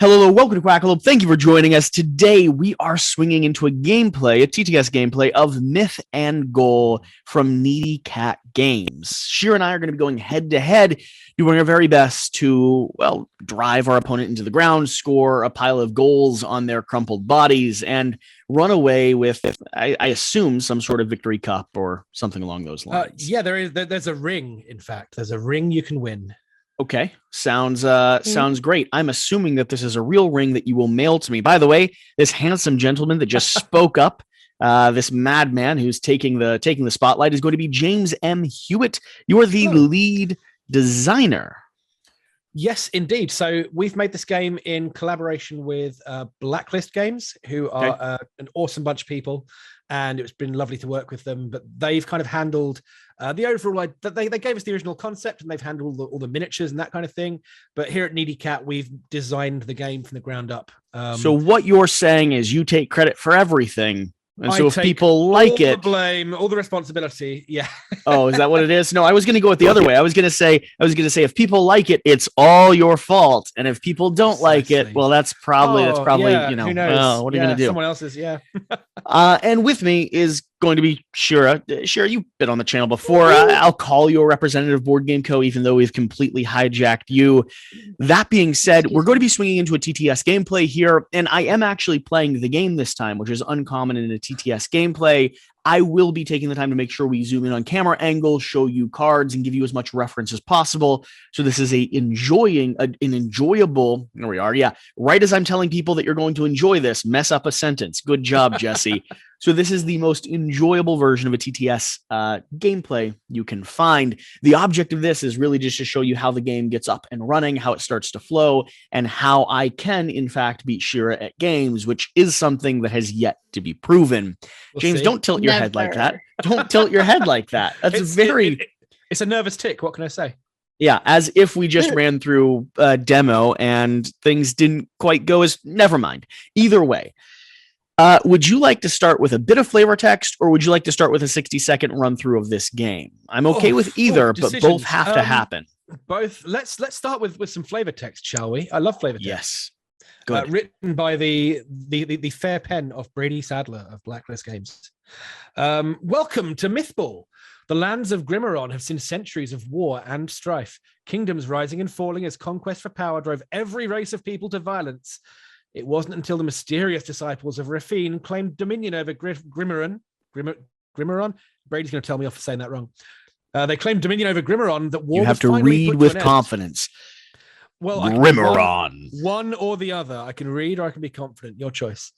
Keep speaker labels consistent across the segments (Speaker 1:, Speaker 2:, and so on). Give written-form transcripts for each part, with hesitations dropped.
Speaker 1: Hello, welcome to Quackalope. Thank you for joining us. Today, we are swinging into a TTS gameplay of Myth and Goal from Needy Cat Games. Shira and I are going to be going head-to-head, doing our very best to, drive our opponent into the ground, score a pile of goals on their crumpled bodies, and run away with, I assume, some sort of victory cup or something along those lines.
Speaker 2: There's a ring, in fact. There's a ring you can win.
Speaker 1: Okay, sounds great. I'm assuming that this is a real ring that you will mail to me. By the way, this handsome gentleman that just spoke up, this madman who's taking the spotlight, is going to be James M. Hewitt. You are the lead designer.
Speaker 2: Yes, indeed. So we've made this game in collaboration with Blacklist Games, who are an awesome bunch of people, and it's been lovely to work with them. But they've kind of handled the overall. They gave us the original concept, and they've handled all the miniatures and that kind of thing. But here at Needy Cat, we've designed the game from the ground up.
Speaker 1: So what you're saying is you take credit for everything. And so if people like it,
Speaker 2: all the blame, all the responsibility. Yeah.
Speaker 1: Oh, is that what it is? No, I was going to go it the other way. I was going to say if people like it, it's all your fault. And if people don't like it, well, that's probably, who knows? What are you going to do?
Speaker 2: Someone else's. Yeah.
Speaker 1: And with me is going to be Shira. Shira, you've been on the channel before. I'll call you a representative of Board Game Co., even though we've completely hijacked you. That being said, we're going to be swinging into a TTS gameplay here, and I am actually playing the game this time, which is uncommon in a TTS gameplay. I will be taking the time to make sure we zoom in on camera angles, show you cards, and give you as much reference as possible. So this is an enjoyable, there we are. Yeah. Right as I'm telling people that you're going to enjoy this, mess up a sentence. Good job, Jesse. So this is the most enjoyable version of a TTS gameplay you can find. The object of this is really just to show you how the game gets up and running, how it starts to flow, and how I can, in fact, beat Shira at games, which is something that has yet to be proven. James, don't tilt your head like that. Don't tilt your head like that. That's
Speaker 2: it's a nervous tick. What can I say?
Speaker 1: Yeah, as if we just ran through a demo and things didn't quite go as... Never mind. Either way. Would you like to start with a bit of flavor text, or would you like to start with a 60-second run through of this game? I'm okay with either, but both have to happen.
Speaker 2: Both. Let's start with some flavor text, shall we? I love flavor text.
Speaker 1: Yes.
Speaker 2: Written by the fair pen of Brady Sadler of Blacklist Games. Welcome to Mythball. The lands of Grimmeron have seen centuries of war and strife. Kingdoms rising and falling as conquest for power drove every race of people to violence. It wasn't until the mysterious disciples of Rafine claimed dominion over Grimmeron. Brady's going to tell me off for saying that wrong. They claimed dominion over Grimmeron that war.
Speaker 1: You have to read with confidence.
Speaker 2: Well,
Speaker 1: Grimmeron.
Speaker 2: One or the other. I can read or I can be confident. Your choice.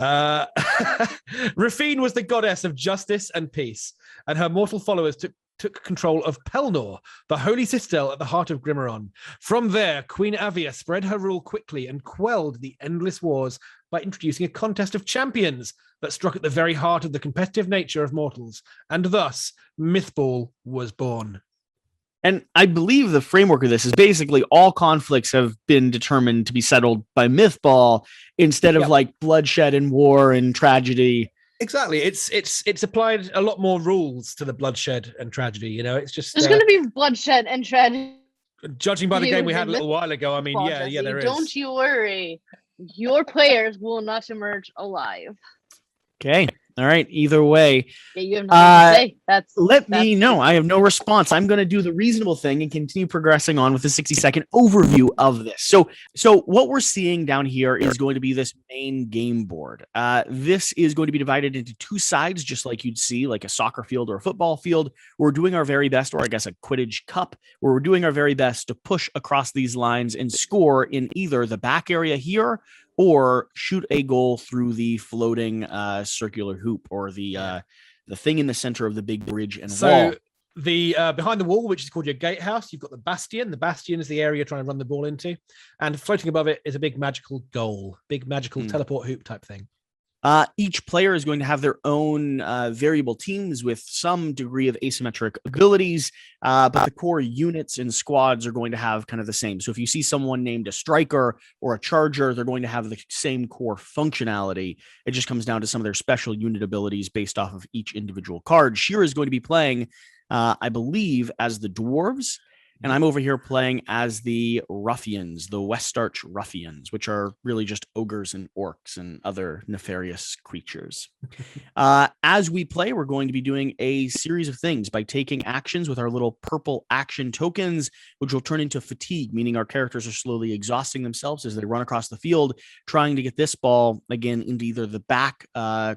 Speaker 2: Rafine was the goddess of justice and peace, and her mortal followers took control of Pelnor, the holy citadel at the heart of Grimmeron. From there, Queen Avia spread her rule quickly and quelled the endless wars by introducing a contest of champions that struck at the very heart of the competitive nature of mortals, and thus Mythball was born.
Speaker 1: And I believe the framework of this is basically all conflicts have been determined to be settled by Mythball instead of like bloodshed and war and tragedy.
Speaker 2: Exactly. It's applied a lot more rules to the bloodshed and tragedy. You know, it's just
Speaker 3: there's going to be bloodshed and tragedy.
Speaker 2: Judging by the game we had a little while ago, I mean, there is.
Speaker 3: Don't you worry. Your players will not emerge alive.
Speaker 1: Okay. All right. Either way,
Speaker 3: you have nothing to say.
Speaker 1: Let me know. I have no response. I'm going to do the reasonable thing and continue progressing on with a 60-second overview of this. So what we're seeing down here is going to be this main game board. This is going to be divided into two sides, just like you'd see like a soccer field or a football field. We're doing our very best, or I guess a Quidditch cup, where we're doing our very best to push across these lines and score in either the back area here or shoot a goal through the floating circular hoop, or the thing in the center of the big bridge and wall.
Speaker 2: So the behind the wall, which is called your gatehouse, you've got the Bastion. The Bastion is the area you're trying to run the ball into, and floating above it is a big magical goal, big magical teleport hoop type thing.
Speaker 1: Each player is going to have their own variable teams with some degree of asymmetric abilities, but the core units and squads are going to have kind of the same. So if you see someone named a striker or a charger, they're going to have the same core functionality. It just comes down to some of their special unit abilities based off of each individual card. Shira is going to be playing, I believe, as the dwarves. And I'm over here playing as the Ruffians, the Westarch Ruffians, which are really just ogres and orcs and other nefarious creatures. As we play, we're going to be doing a series of things by taking actions with our little purple action tokens, which will turn into fatigue, meaning our characters are slowly exhausting themselves as they run across the field, trying to get this ball, again, into either the back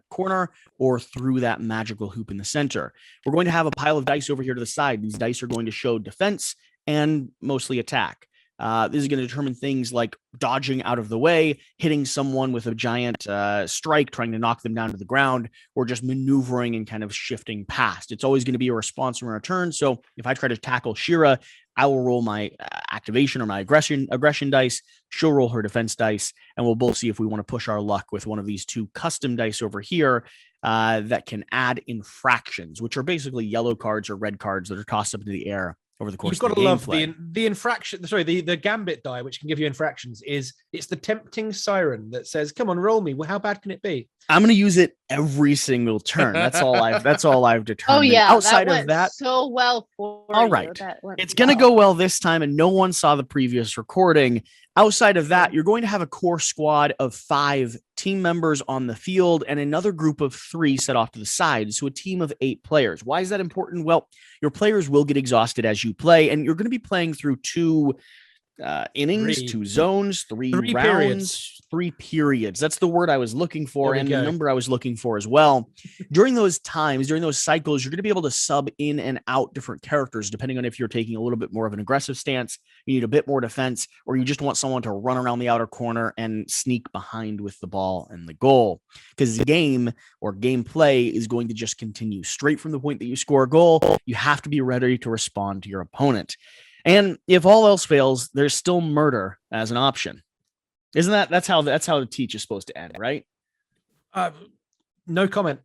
Speaker 1: corner or through that magical hoop in the center. We're going to have a pile of dice over here to the side. These dice are going to show defense and mostly attack. This is going to determine things like dodging out of the way, hitting someone with a giant strike, trying to knock them down to the ground, or just maneuvering and kind of shifting past. It's always going to be a response from our turn. So if I try to tackle Shira, I will roll my activation or my aggression dice. She'll roll her defense dice, and we'll both see if we want to push our luck with one of these two custom dice over here that can add infractions, which are basically yellow cards or red cards that are tossed up into the air over the course
Speaker 2: You've got
Speaker 1: of
Speaker 2: to
Speaker 1: the
Speaker 2: love
Speaker 1: gameplay.
Speaker 2: the infraction. Sorry, the gambit die, which can give you infractions, it's the tempting siren that says, "Come on, roll me." Well, how bad can it be?
Speaker 1: I'm going to use it every single turn. That's all I've determined.
Speaker 3: Oh yeah,
Speaker 1: Outside
Speaker 3: that went
Speaker 1: of that,
Speaker 3: so well for
Speaker 1: all
Speaker 3: you.
Speaker 1: right.
Speaker 3: That went
Speaker 1: It's going to
Speaker 3: well.
Speaker 1: go well this time, and no one saw the previous recording. Outside of that, you're going to have a core squad of 5 team members on the field and another group of 3 set off to the side. So a team of 8 players. Why is that important? Well, your players will get exhausted as you play, and you're going to be playing through 2 innings, 2 zones, 3 rounds,
Speaker 2: periods.
Speaker 1: 3 periods. That's the word I was looking for, and
Speaker 2: go.
Speaker 1: the number I was looking for as well. During those times, during those cycles, you're going to be able to sub in and out different characters depending on if you're taking a little bit more of an aggressive stance, you need a bit more defense, or you just want someone to run around the outer corner and sneak behind with the ball and the goal. Because the game or gameplay is going to just continue straight from the point that you score a goal. You have to be ready to respond to your opponent. And if all else fails, there's still murder as an option. Isn't that's how the teach is supposed to end, right?
Speaker 2: No comment.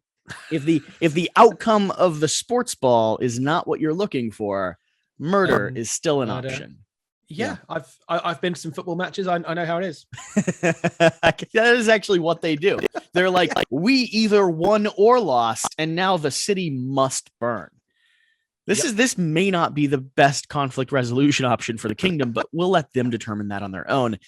Speaker 1: If the outcome of the sports ball is not what you're looking for, murder is still an option.
Speaker 2: Yeah, I've been to some football matches. I know how it is.
Speaker 1: That is actually what they do. They're like, we either won or lost, and now the city must burn. This may not be the best conflict resolution option for the kingdom, but we'll let them determine that on their own.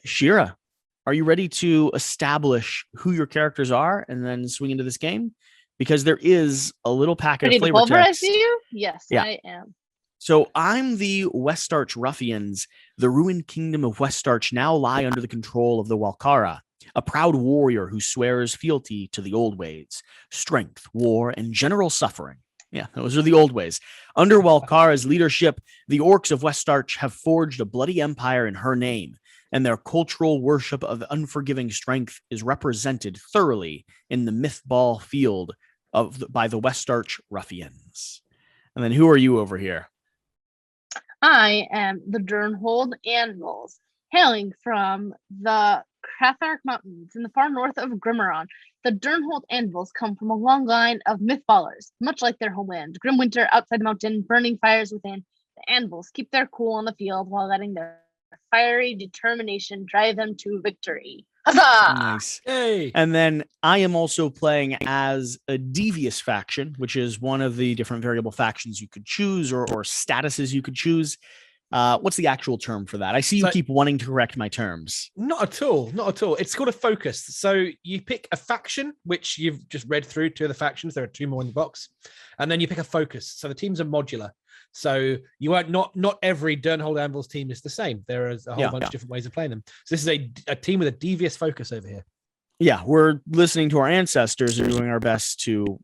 Speaker 1: Shira, are you ready to establish who your characters are and then swing into this game? Because there is a little packet of flavor text.
Speaker 3: You? Yes,
Speaker 1: yeah.
Speaker 3: I am.
Speaker 1: So I'm the Westarch Ruffians. The ruined kingdom of Westarch now lie under the control of the Walkara, a proud warrior who swears fealty to the old ways, strength, war, and general suffering. Yeah, those are the old ways. Under Walkara's leadership, the orcs of Westarch have forged a bloody empire in her name, and their cultural worship of unforgiving strength is represented thoroughly in the mythball field by the Westarch Ruffians. And then who are you over here?
Speaker 3: I am the Durnhold Anvils, hailing from the Crathark Mountains in the far north of Grimmeron. The Durnhold Anvils come from a long line of mythballers, much like their homeland. Grim winter outside the mountain, burning fires within. The Anvils keep their cool on the field while letting their fiery determination drive them to victory. Huzzah!
Speaker 1: Nice.
Speaker 2: Hey.
Speaker 1: And then I am also playing as a devious faction, which is one of the different variable factions you could choose or statuses you could choose. What's the actual term for that? I see you keep wanting to correct my terms.
Speaker 2: Not at all. It's called a focus. So you pick a faction, which you've just read through 2 of the factions. There are 2 more in the box. And then you pick a focus. So the teams are modular. So you are not every Durnhold Anvils team is the same. There is a whole bunch of different ways of playing them. So this is a team with a devious focus over here.
Speaker 1: Yeah, we're listening to our ancestors and doing our best to,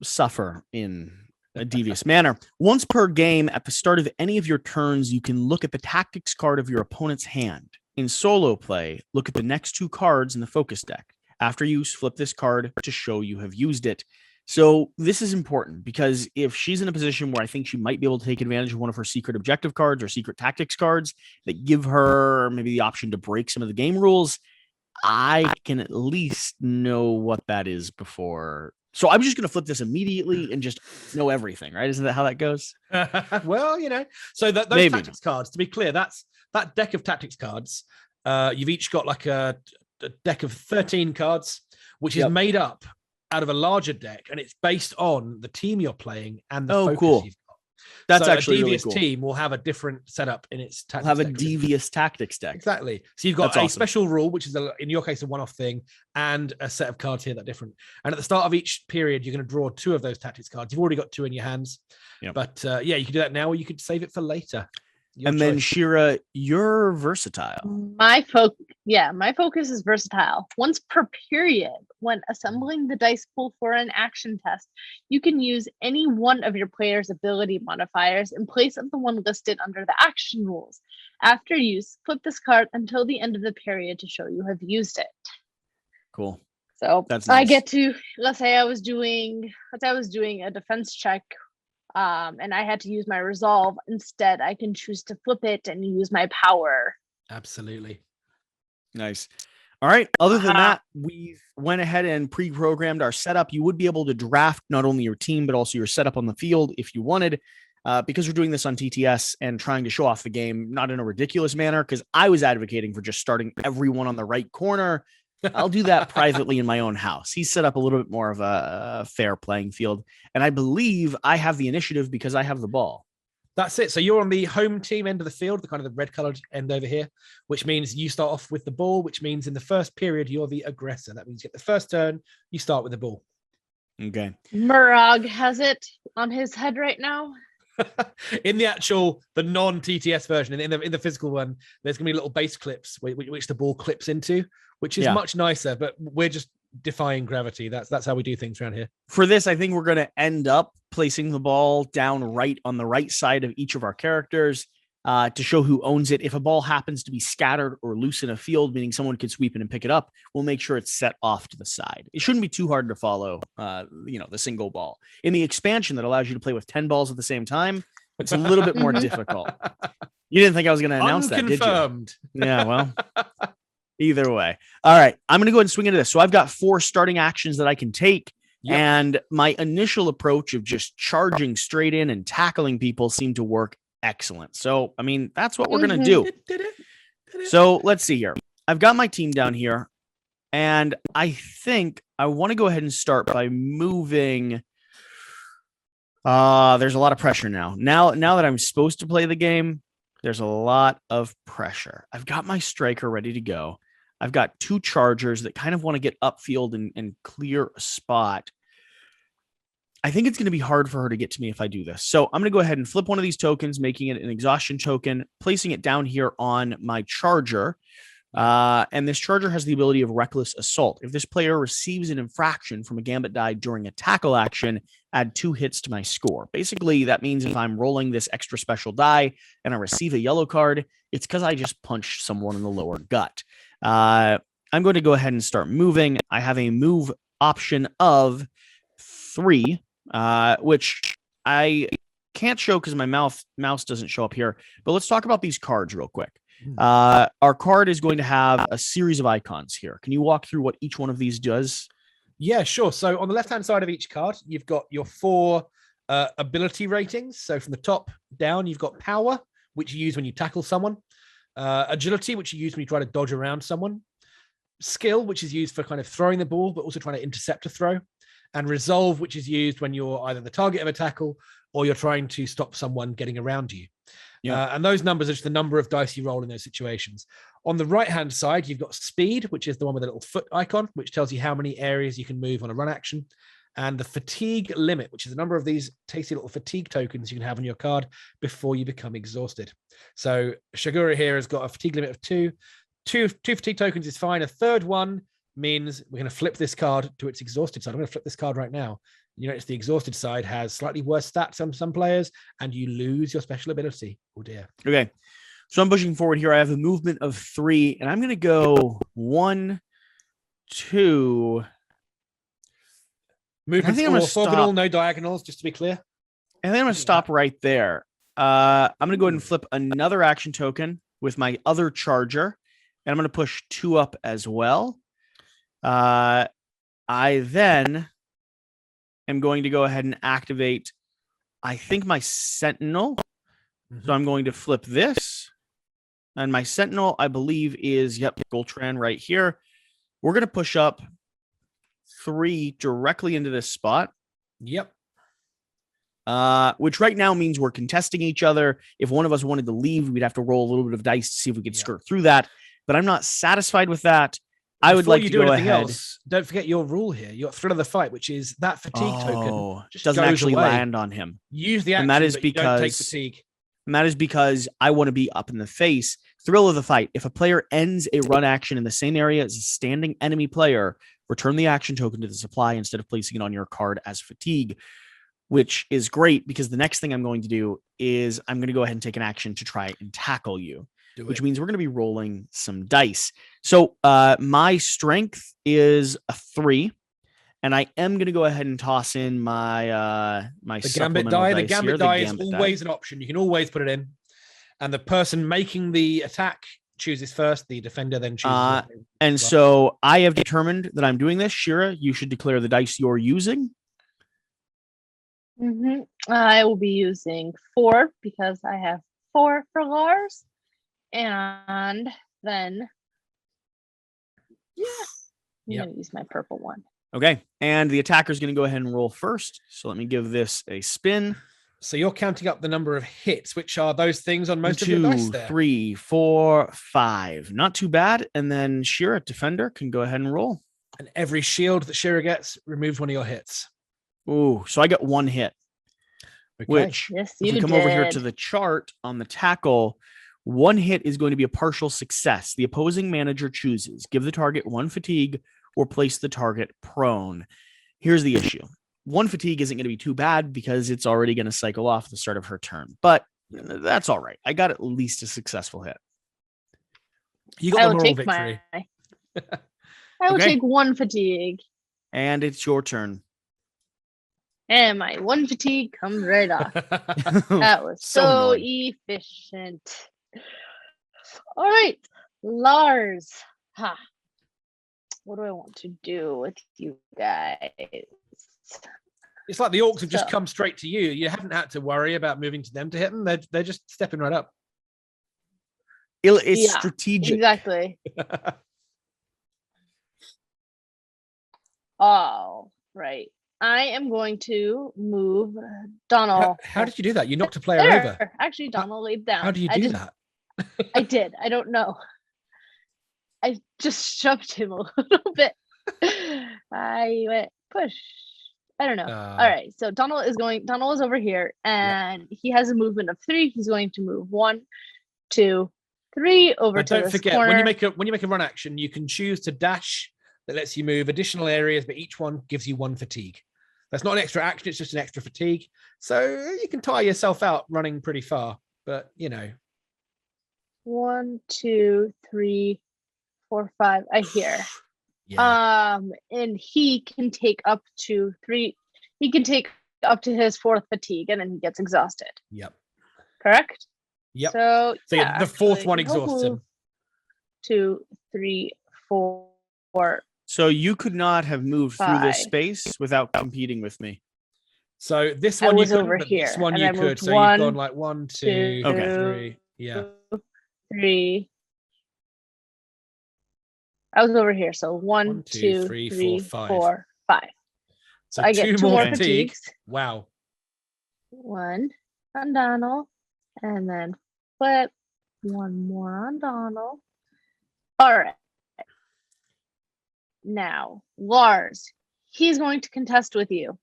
Speaker 1: suffer in a devious manner. Once per game, at the start of any of your turns, you can look at the tactics card of your opponent's hand. In solo play, look at the next 2 cards in the focus deck. After use, flip this card to show you have used it. So this is important because if she's in a position where I think she might be able to take advantage of one of her secret objective cards or secret tactics cards that give her maybe the option to break some of the game rules, I can at least know what that is before. So I'm just going to flip this immediately and just know everything, right? Isn't that how that goes?
Speaker 2: Well, so those tactics cards, to be clear, that's that deck of tactics cards. You've each got like a deck of 13 cards, which is made up out of a larger deck, and it's based on the team you're playing and the focus you've got.
Speaker 1: That's
Speaker 2: so
Speaker 1: actually
Speaker 2: a
Speaker 1: really
Speaker 2: devious
Speaker 1: cool.
Speaker 2: team will have a different setup in its
Speaker 1: We'll
Speaker 2: tactics.
Speaker 1: have a
Speaker 2: deck.
Speaker 1: devious tactics deck.
Speaker 2: Exactly. So you've got
Speaker 1: That's
Speaker 2: a
Speaker 1: awesome.
Speaker 2: special rule, which is in your case a one-off thing, and a set of cards here that are different. And at the start of each period, you're going to draw 2 of those tactics cards. You've already got 2 in your hands.
Speaker 1: Yep.
Speaker 2: But yeah, you can do that now, or you could save it for later. Your
Speaker 1: And then
Speaker 2: choice.
Speaker 1: Shira, you're versatile.
Speaker 3: My focus is versatile. Once per period, when assembling the dice pool for an action test, you can use any one of your player's ability modifiers in place of the one listed under the action rules. After use, flip this card until the end of the period to show you have used it.
Speaker 1: Cool.
Speaker 3: So
Speaker 1: That's
Speaker 3: I
Speaker 1: nice.
Speaker 3: get to, let's say I was doing a defense check, and I had to use my resolve. Instead, I can choose to flip it and use my power.
Speaker 2: Absolutely.
Speaker 1: Nice. All right. Other than that, we went ahead and pre-programmed our setup. You would be able to draft not only your team, but also your setup on the field if you wanted. Because we're doing this on TTS and trying to show off the game, not in a ridiculous manner, because I was advocating for just starting everyone on the right corner. I'll do that privately in my own house. He's set up a little bit more of a fair playing field. And I believe I have the initiative because I have the ball.
Speaker 2: That's it. So you're on the home team end of the field, the kind of the red colored end over here, which means you start off with the ball, which means in the first period, you're the aggressor. That means you get the first turn, you start with the ball.
Speaker 1: Okay.
Speaker 3: Murag has it on his head right now.
Speaker 2: In the non-TTS version, in the physical one, there's going to be little base clips which the ball clips into, which is much nicer, but we're just defying gravity. That's how we do things around here.
Speaker 1: For this, I think we're going to end up placing the ball down right on the right side of each of our characters to show who owns it. If a ball happens to be scattered or loose in a field, meaning someone could sweep it and pick it up, we'll make sure it's set off to the side. It shouldn't be too hard to follow, the single ball. In the expansion that allows you to play with 10 balls at the same time, it's a little bit more difficult. You didn't think I was going to announce that, did you? Yeah, well, either way. All right, I'm going to go ahead and swing into this. So I've got 4 starting actions that I can take. Yep. And my initial approach of just charging straight in and tackling people seemed to work excellent. So, I mean, that's what we're going to do. So let's see here. I've got my team down here, and I think I want to go ahead and start by moving. There's a lot of pressure now. Now that I'm supposed to play the game, there's a lot of pressure. I've got my striker ready to go. I've got 2 chargers that kind of want to get upfield and clear a spot. I think it's going to be hard for her to get to me if I do this. So I'm going to go ahead and flip one of these tokens, making it an exhaustion token, placing it down here on my charger. And this charger has the ability of reckless assault. If this player receives an infraction from a gambit die during a tackle action, add 2 hits to my score. Basically, that means if I'm rolling this extra special die and I receive a yellow card, it's because I just punched someone in the lower gut. I'm going to go ahead and start moving. I have a move option of 3, which I can't show because my mouse doesn't show up here. But let's talk about these cards real quick. Our card is going to have a series of icons here. Can you walk through what each one of these does?
Speaker 2: Yeah, sure. So on the left-hand side of each card, you've got your 4 ability ratings. So from the top down, you've got power, which you use when you tackle someone. Agility, which you use when you try to dodge around someone. Skill, which is used for kind of throwing the ball, but also trying to intercept a throw. And resolve, which is used when you're either the target of a tackle or you're trying to stop someone getting around you. And those numbers are just the number of dice you roll in those situations. On the right-hand side, you've got speed, which is the one with a little foot icon, which tells you how many areas you can move on a run action. And the fatigue limit, which is the number of these tasty little fatigue tokens you can have on your card before you become exhausted. So Shagura here has got a fatigue limit of 2. Two fatigue tokens is fine. A third one means we're going to flip this card to its exhausted side. I'm going to flip this card right now. You notice the exhausted side has slightly worse stats on some players, and you lose your special ability. Oh dear.
Speaker 1: Okay. So I'm pushing forward here. I have a movement of 3, and I'm going to go 1, 2.
Speaker 2: Movements orthogonal, no diagonals, just to be clear.
Speaker 1: And then I'm going to stop right there. I'm going to go ahead and flip another action token with my other charger, and I'm going to push 2 up as well. I then am going to go ahead and activate, I think, my Sentinel. So I'm going to flip this. And my Sentinel, I believe, is, Goltran right here. We're going to push up 3 directly into this spot.
Speaker 2: Yep.
Speaker 1: which right now means we're contesting each other. If one of us wanted to leave, we'd have to roll a little bit of dice to see if we could skirt through that. But I'm not satisfied with that. I would like to go ahead.
Speaker 2: Else, don't forget your rule here. Your thrill of the fight, which is that fatigue token just
Speaker 1: doesn't
Speaker 2: goes
Speaker 1: actually
Speaker 2: away.
Speaker 1: land on him.
Speaker 2: Use the action,
Speaker 1: and that is
Speaker 2: but you don't take fatigue.
Speaker 1: And that is because I want to be up in the face. Thrill of the fight. If a player ends a run action in the same area as a standing enemy player, return the action token to the supply instead of placing it on your card as fatigue, which is great because the next thing I'm going to do is I'm going to go ahead and take an action to try and tackle you, which means we're going to be rolling some dice. So my strength is a 3. And I am going to go ahead and toss in my my
Speaker 2: the gambit die. The gambit die is always an option. You can always put it in. And the person making the attack chooses first. The defender then chooses.
Speaker 1: And so I have determined that I'm doing this. Shira, you should declare the dice you're using.
Speaker 3: I will be using 4 because I have 4 for Lars. And then, I'm going to use my purple one.
Speaker 1: Okay, and the attacker is going to go ahead and roll first. So let me give this a spin.
Speaker 2: So you're counting up the number of hits, which are those things on most of your dice there.
Speaker 1: 2, 3, 4, 5. Not too bad. And then Shira, defender, can go ahead and roll.
Speaker 2: And every shield that Shira gets removes one of your hits.
Speaker 1: Ooh, so I got 1 hit. Okay. Which, if we come over here to the chart on the tackle, 1 hit is going to be a partial success. The opposing manager chooses. Give the target 1 fatigue or place the target prone. Here's the issue. 1 fatigue isn't going to be too bad because it's already going to cycle off at the start of her turn. But that's all right. I got at least a successful hit.
Speaker 2: You got the moral victory.
Speaker 3: I will take 1 fatigue.
Speaker 1: And it's your turn.
Speaker 3: And my 1 fatigue comes right off. That was so efficient. All right, Lars. What do I want to do with you guys?
Speaker 2: It's like the orcs have just come straight to you. You haven't had to worry about moving to them to hit them. They're just stepping right up.
Speaker 1: It's strategic.
Speaker 3: Exactly. Oh, right. I am going to move Donald.
Speaker 2: How did you do that? You knocked a player over.
Speaker 3: Actually, Donald laid down.
Speaker 2: How do you do that?
Speaker 3: I did. I don't know. I just shoved him a little bit. I went push. I don't know. All right. So Donald is over here and he has a movement of 3. He's going to move 1, 2, 3 over to this corner.
Speaker 2: When you make a run action, you can choose to dash that lets you move additional areas, but each one gives you 1 fatigue. That's not an extra action, it's just an extra fatigue. So you can tire yourself out running pretty far, but
Speaker 3: 1, 2, 3, 4, 5. I hear. And he can take up to 3. He can take up to his 4th fatigue, and then he gets exhausted.
Speaker 2: Yep.
Speaker 3: Correct.
Speaker 2: Yep.
Speaker 3: So
Speaker 2: the 4th one exhausts him.
Speaker 3: 2, 3, 4.
Speaker 1: So you could not have moved through this space without competing with me.
Speaker 2: So this one you couldn't, but this one you could. So you've gone like 1, 2, 3. Yeah.
Speaker 3: 3. I was over here. So 1, 2, 3, 4, 5.
Speaker 2: So
Speaker 3: I get 2 more fatigues.
Speaker 2: Wow.
Speaker 3: 1 on Donald, and then flip 1 more on Donald. All right. Now, Lars, he's going to contest with you.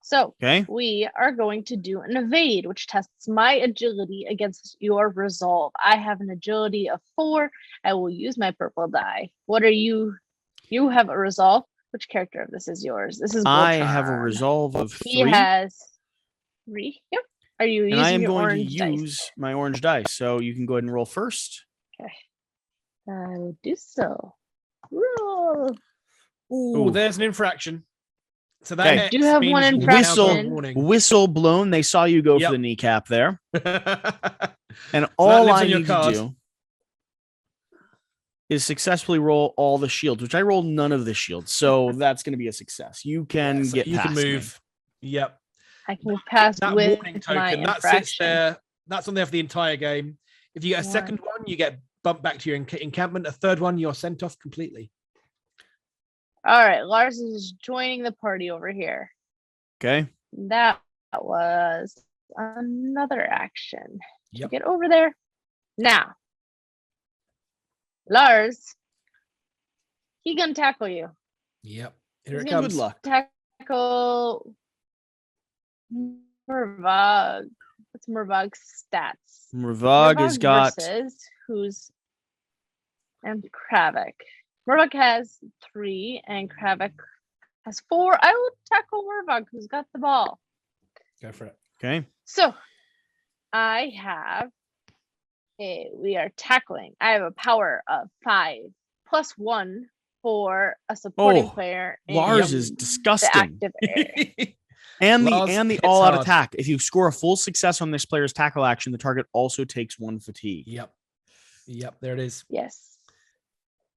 Speaker 3: So we are going to do an evade, which tests my agility against your resolve. I have an agility of 4. I will use my purple die. What are you? You have a resolve. Which character of this is yours? This is Voltron.
Speaker 1: I have a resolve of 3.
Speaker 3: He has 3. Yep. Are you using
Speaker 1: I am
Speaker 3: your
Speaker 1: going
Speaker 3: orange
Speaker 1: to
Speaker 3: dice?
Speaker 1: use my orange dice. So you can go ahead and roll first.
Speaker 3: Okay. I will do so. Roll.
Speaker 2: Ooh, there's an infraction. So that
Speaker 3: do have one infraction.
Speaker 1: Whistle blown. They saw you go for the kneecap there. And all I need to do is successfully roll all the shields, which I rolled none of the shields. So that's going to be a success. You can get past
Speaker 2: move.
Speaker 1: Me.
Speaker 2: Yep.
Speaker 3: I can pass
Speaker 2: that
Speaker 3: with
Speaker 2: warning
Speaker 3: my
Speaker 2: token. That sits there. That's on there for the entire game. If you get a second one, you get bumped back to your encampment. A third one, you're sent off completely.
Speaker 3: All right, Lars is joining the party over here.
Speaker 1: Okay.
Speaker 3: That was another action.
Speaker 2: Yep.
Speaker 3: Get over there. Now, Lars, he gonna tackle you.
Speaker 2: Yep. Here
Speaker 3: He's
Speaker 2: it
Speaker 3: gonna
Speaker 2: comes.
Speaker 1: Good luck.
Speaker 3: Tackle Mervog. What's Mervog's stats?
Speaker 1: Mervog has got
Speaker 3: versus who's and Kravik. Mervog has 3 and Kravik has 4. I will tackle Mervog, who's got the ball.
Speaker 2: Go for it.
Speaker 1: okay.
Speaker 3: So I have we are tackling. I have a power of 5 plus 1 for a supporting player.
Speaker 1: Lars
Speaker 3: in
Speaker 1: is
Speaker 3: the
Speaker 1: disgusting.
Speaker 3: active area.
Speaker 1: And
Speaker 2: Lars
Speaker 1: the
Speaker 2: hits
Speaker 1: all-out
Speaker 2: hard.
Speaker 1: attack. If you score a full success on this player's tackle action, the target also takes 1 fatigue.
Speaker 2: Yep. Yep. There it is.
Speaker 3: Yes.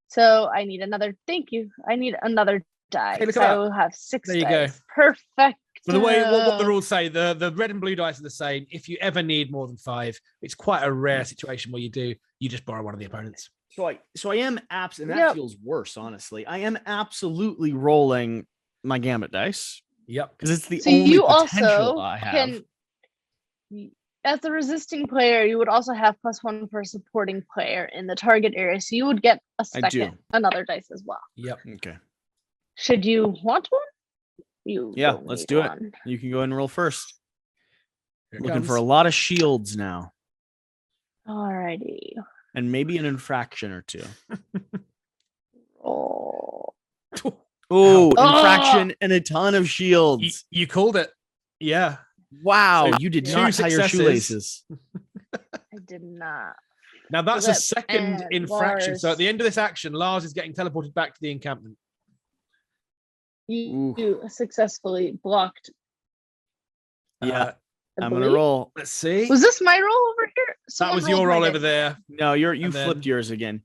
Speaker 3: So I need another. Thank you. I need another die.
Speaker 2: Hey, look
Speaker 3: So
Speaker 2: at
Speaker 3: I
Speaker 2: that.
Speaker 3: will have 6
Speaker 2: There you
Speaker 3: dice.
Speaker 2: go.
Speaker 3: Perfect.
Speaker 2: But the way what the rules say, the red and blue dice are the same. If you ever need more than 5, it's quite a rare situation where you do. You just borrow one of the opponents.
Speaker 1: So I am and that
Speaker 3: Yep.
Speaker 1: feels worse, honestly. I am absolutely rolling my gambit dice
Speaker 2: Yep.
Speaker 1: because it's the
Speaker 3: So
Speaker 1: only
Speaker 3: you
Speaker 1: potential
Speaker 3: also
Speaker 1: I have.
Speaker 3: can, as a resisting player, you would also have +1 for a supporting player in the target area. So you would get a
Speaker 1: I do.
Speaker 3: second, another dice as well.
Speaker 2: Yep.
Speaker 1: Okay.
Speaker 3: Should you want one? You
Speaker 1: Yeah,
Speaker 3: don't
Speaker 1: let's
Speaker 3: need
Speaker 1: do it.
Speaker 3: one.
Speaker 1: You can go ahead and roll first.
Speaker 2: Here it
Speaker 1: Looking
Speaker 2: comes.
Speaker 1: for a lot of shields now.
Speaker 3: Alrighty.
Speaker 1: And maybe an infraction or 2.
Speaker 3: Roll.
Speaker 1: Oh,
Speaker 3: Oh!
Speaker 1: infraction and a ton of shields.
Speaker 2: You called it. Yeah.
Speaker 1: Wow,
Speaker 2: So
Speaker 1: you did
Speaker 2: 2
Speaker 1: not tie your
Speaker 2: successes.
Speaker 1: shoelaces.
Speaker 3: I did not.
Speaker 2: Now that's
Speaker 3: So
Speaker 2: a
Speaker 3: that's-
Speaker 2: second
Speaker 3: and
Speaker 2: infraction. So at the
Speaker 3: Lars-
Speaker 2: end of this action, Lars is getting teleported back to the encampment.
Speaker 3: You successfully blocked.
Speaker 1: Yeah,
Speaker 2: Uh,
Speaker 3: I
Speaker 1: I'm gonna
Speaker 3: believe.
Speaker 1: roll.
Speaker 2: let's see.
Speaker 3: Was this my roll over here?
Speaker 2: That
Speaker 3: Someone
Speaker 2: was
Speaker 3: rolled
Speaker 2: your
Speaker 3: my
Speaker 2: roll
Speaker 3: dice.
Speaker 2: over there.
Speaker 1: No, you
Speaker 2: And
Speaker 1: flipped
Speaker 2: then-
Speaker 1: yours again.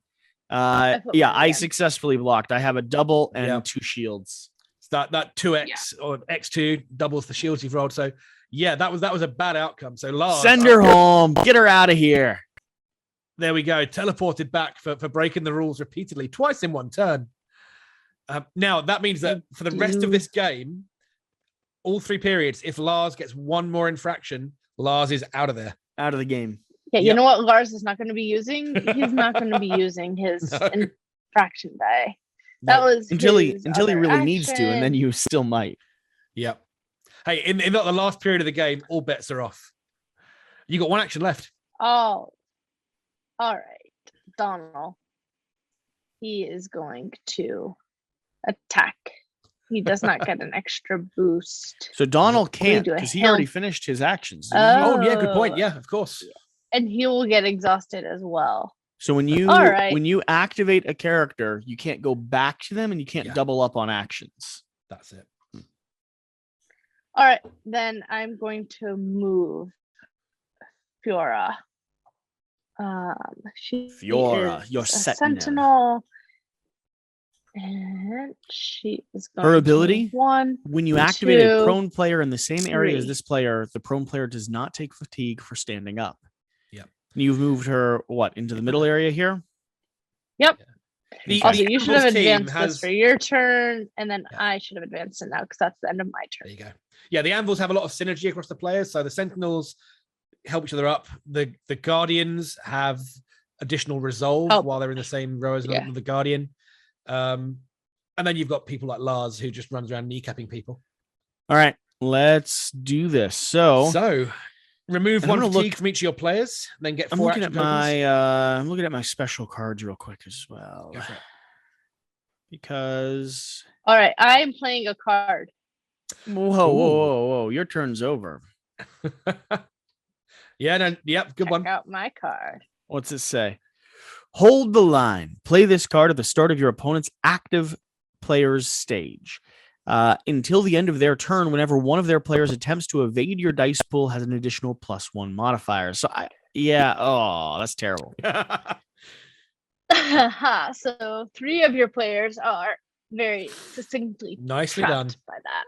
Speaker 3: flipped
Speaker 1: Yeah,
Speaker 3: mine
Speaker 1: I
Speaker 3: again.
Speaker 1: successfully blocked. I have a double and
Speaker 2: Yep.
Speaker 1: 2 shields.
Speaker 2: So that 2x or x2 doubles the shields you've rolled. So yeah, that was a bad outcome. So Lars,
Speaker 1: Send her home. Get her out of here.
Speaker 2: there we go, teleported back for breaking the rules repeatedly, twice in one turn. Now that means that for the rest of this game, all 3 periods, if Lars gets 1 more infraction, Lars is out of there.
Speaker 1: Out of the game.
Speaker 3: Yeah, you
Speaker 2: Yep.
Speaker 3: know what Lars is not going to be using? He's not going to be using his
Speaker 2: No.
Speaker 3: infraction die. That
Speaker 2: No.
Speaker 3: was
Speaker 1: Until he
Speaker 3: his
Speaker 1: really
Speaker 3: other
Speaker 1: needs to, and then
Speaker 3: action.
Speaker 1: you still might.
Speaker 2: Yep. Hey, in the last period of the game, all bets are off. You got 1 action left.
Speaker 3: Oh, all right. Donald. He is going to attack. He does not get an extra boost.
Speaker 1: So Donald
Speaker 3: Let me
Speaker 1: can't
Speaker 3: do a
Speaker 1: because he already
Speaker 3: help.
Speaker 1: finished his actions.
Speaker 2: Oh, yeah, good point. Yeah, of course.
Speaker 3: And he will get exhausted as well.
Speaker 1: So when you
Speaker 3: All right.
Speaker 1: when you activate a character, you can't go back to them and you can't
Speaker 2: Yeah.
Speaker 1: double up on actions.
Speaker 2: That's it.
Speaker 3: All right, then I'm going to move Fiora. She
Speaker 1: Fiora,
Speaker 3: is
Speaker 1: your
Speaker 3: a
Speaker 1: sentinel.
Speaker 3: and she is going
Speaker 1: Her
Speaker 3: to
Speaker 1: ability?
Speaker 3: move 1.
Speaker 1: When you activate a
Speaker 3: 2,
Speaker 1: prone player in the same area as
Speaker 3: 3.
Speaker 1: this player, the prone player does not take fatigue for standing up.
Speaker 2: Yep.
Speaker 1: You've moved her what into the middle area here?
Speaker 3: Yep.
Speaker 2: The,
Speaker 3: Also,
Speaker 2: the
Speaker 3: you should have
Speaker 2: Anvil's team
Speaker 3: advanced this for your turn, and then
Speaker 2: Yeah.
Speaker 3: I should have advanced it now because that's the end of my
Speaker 2: There
Speaker 3: turn.
Speaker 2: you go. Yeah, the Anvils have a lot of synergy across the players. So the Sentinels help each other up. The Guardians have additional resolve
Speaker 3: Help.
Speaker 2: while they're in the same row as
Speaker 3: Yeah.
Speaker 2: the Guardian. And then you've got people like Lars who just runs around kneecapping people.
Speaker 1: All right, let's do this. So
Speaker 2: Remove
Speaker 1: I'm
Speaker 2: 1
Speaker 1: gonna
Speaker 2: fatigue from each of your players, then get
Speaker 1: I'm
Speaker 2: 4
Speaker 1: looking at
Speaker 2: action tokens.
Speaker 1: I'm looking at my special cards real quick as well.
Speaker 2: Go for it.
Speaker 1: Because
Speaker 3: All right, I'm playing a card.
Speaker 1: whoa, your turn's over.
Speaker 2: Yeah, no, yep, good
Speaker 3: Check
Speaker 2: one.
Speaker 3: out my card.
Speaker 1: What's it say? Hold the line. Play this card at the start of your opponent's active player's stage. Until the end of their turn, whenever one of their players attempts to evade your dice pool, has an additional +1 modifier. So that's terrible.
Speaker 3: So 3 of your players are very succinctly
Speaker 2: Nicely
Speaker 3: trapped
Speaker 2: done.
Speaker 3: by that.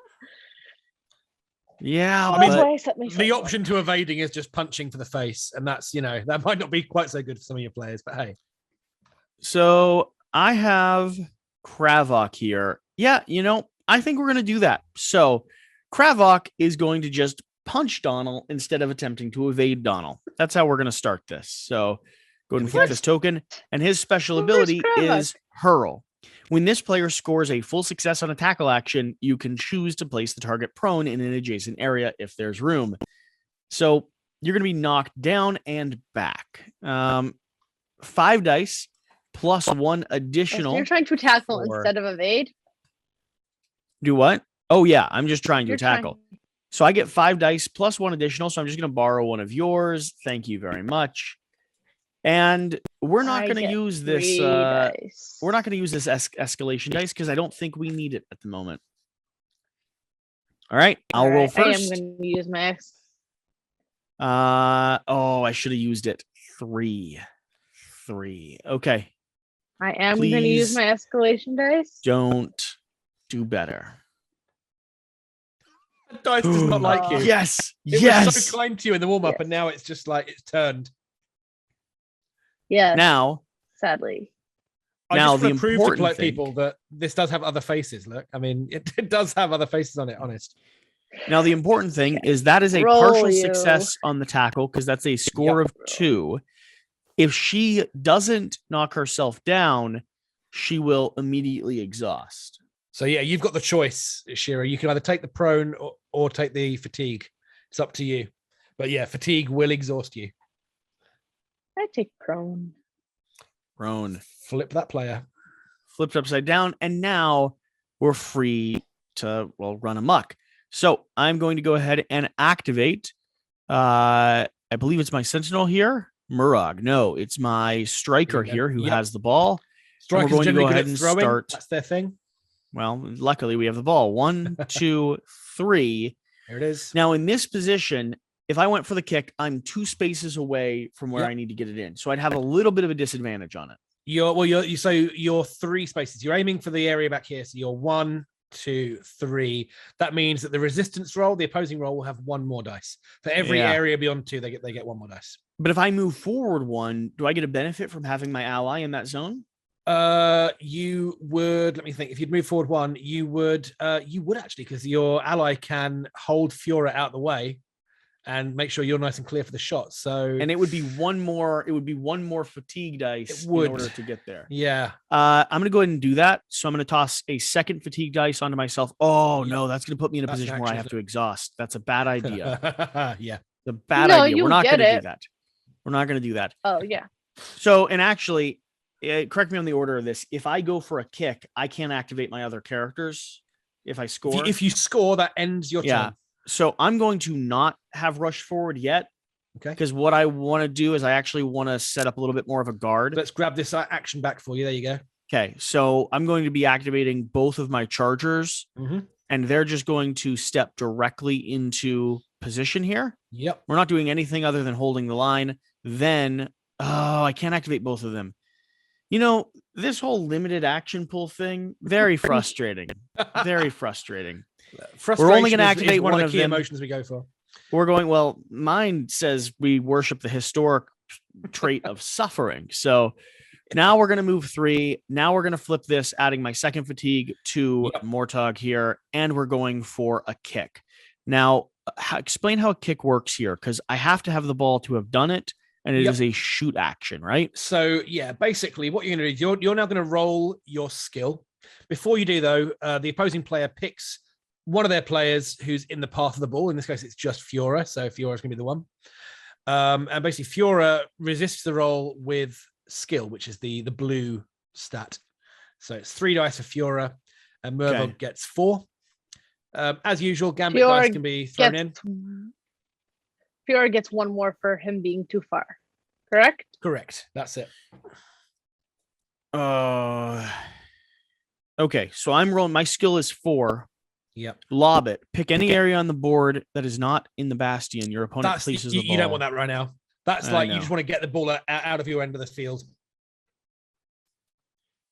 Speaker 1: Yeah,
Speaker 3: Well, that's
Speaker 1: but
Speaker 3: why I set myself
Speaker 2: The
Speaker 3: up.
Speaker 2: option to evading is just punching for the face, and that's that might not be quite so good for some of your players, but hey,
Speaker 1: so I have Kravok here. Yeah, I think we're gonna do that. So Kravok is going to just punch Donald instead of attempting to evade Donald. That's how we're going to start this. So go ahead and flip this token. And his special ability is Hurl. When this player scores a full success on a tackle action, you can choose to place the target prone in an adjacent area if there's room. So you're going to be knocked down and back. 5 dice plus 1 additional.
Speaker 3: So you're trying to tackle instead of evade?
Speaker 1: Do what? Oh, yeah. I'm just trying to tackle. So I get 5 dice plus 1 additional. So I'm just going to borrow one of yours. Thank you very much. And we're not going to use this. We're not going to use this escalation dice because I don't think we need it at the moment. All right. I'll roll first.
Speaker 3: I am going to use my X.
Speaker 1: I should have used it. 3. Okay.
Speaker 3: I am going to use my escalation dice.
Speaker 1: Don't do better.
Speaker 2: The dice does not like you.
Speaker 1: Yes.
Speaker 2: It was so kind to you in the warm-up, and now it's just like it's turned.
Speaker 3: Yes.
Speaker 1: Now,
Speaker 3: sadly.
Speaker 2: I just want to prove to people that this does have other faces. Look, I mean, it does have other faces on it, honest.
Speaker 1: Now, the important thing is that is a partial success on the tackle because that's a score of 2. If she doesn't knock herself down, she will immediately exhaust.
Speaker 2: So, yeah, you've got the choice, Shira. You can either take the prone or take the fatigue. It's up to you. But, yeah, fatigue will exhaust you.
Speaker 3: I take prone.
Speaker 2: Flip that player.
Speaker 1: Flipped upside down. And now we're free to, run amok. So I'm going to go ahead and activate. I believe it's my sentinel here. Murag. No, it's my striker here who has the ball.
Speaker 2: Strikers we're going to go ahead and start. That's their thing.
Speaker 1: Well, luckily we have the ball. 1, 2, 3.
Speaker 2: There it is.
Speaker 1: Now in this position, if I went for the kick, I'm 2 spaces away from where I need to get it in. So I'd have a little bit of a disadvantage on it.
Speaker 2: You're 3 spaces. You're aiming for the area back here. So you're 1, 2, 3. That means that the resistance roll, the opposing roll, will have 1 more dice. For every area beyond 2, they get 1 more dice.
Speaker 1: But if I move forward 1, do I get a benefit from having my ally in that zone?
Speaker 2: You would. Let me think. If you'd move forward 1, you would actually, because your ally can hold Fiora out the way and make sure you're nice and clear for the shot. So,
Speaker 1: and it would be 1 more. It would be 1 more fatigue dice in order to get there.
Speaker 2: Yeah.
Speaker 1: I'm going to go ahead and do that. So I'm going to toss a second fatigue dice onto myself. Oh no, that's going to put me in a position where I have to exhaust. That's a bad idea.
Speaker 2: Yeah.
Speaker 1: The bad idea. We're not going to do that. We're not going to do that.
Speaker 3: Oh yeah.
Speaker 1: So, and actually, correct me on the order of this. If I go for a kick, I can't activate my other characters if I score.
Speaker 2: If you score, that ends your turn.
Speaker 1: So I'm going to not have rush forward yet.
Speaker 2: Okay.
Speaker 1: Because what I want to do is I actually want to set up a little bit more of a guard.
Speaker 2: Let's grab this action back for you. There you go.
Speaker 1: Okay. So I'm going to be activating both of my chargers, and they're just going to step directly into position here.
Speaker 2: Yep.
Speaker 1: We're not doing anything other than holding the line. Then, I can't activate both of them. You know, this whole limited action pool thing, very frustrating. Very frustrating. We're only going to activate one of the key
Speaker 2: emotions we go for.
Speaker 1: We're going, mine says we worship the historic trait of suffering. So now we're going to move 3. Now we're going to flip this, adding my second fatigue to Mortog here, and we're going for a kick. Now, explain how a kick works here, because I have to have the ball to have done it, and it is a shoot action, right?
Speaker 2: So, basically what you're going to do, you're now going to roll your skill. Before you do, though, the opposing player picks one of their players who's in the path of the ball. In this case, it's just Fiora. So Fiora's going to be the one. And basically, Fiora resists the roll with skill, which is the blue stat. So it's 3 dice for Fiora, and Murvog gets 4. As usual, Gambit dice can be thrown in.
Speaker 3: Fiora gets 1 more for him being too far. Correct?
Speaker 2: Correct. That's it.
Speaker 1: Okay, so I'm rolling. My skill is 4.
Speaker 2: Yep.
Speaker 1: Lob it. Pick any area on the board that is not in the Bastion. Your opponent places the ball.
Speaker 2: You don't want that right now. That's like you just want to get the ball out of your end of the field.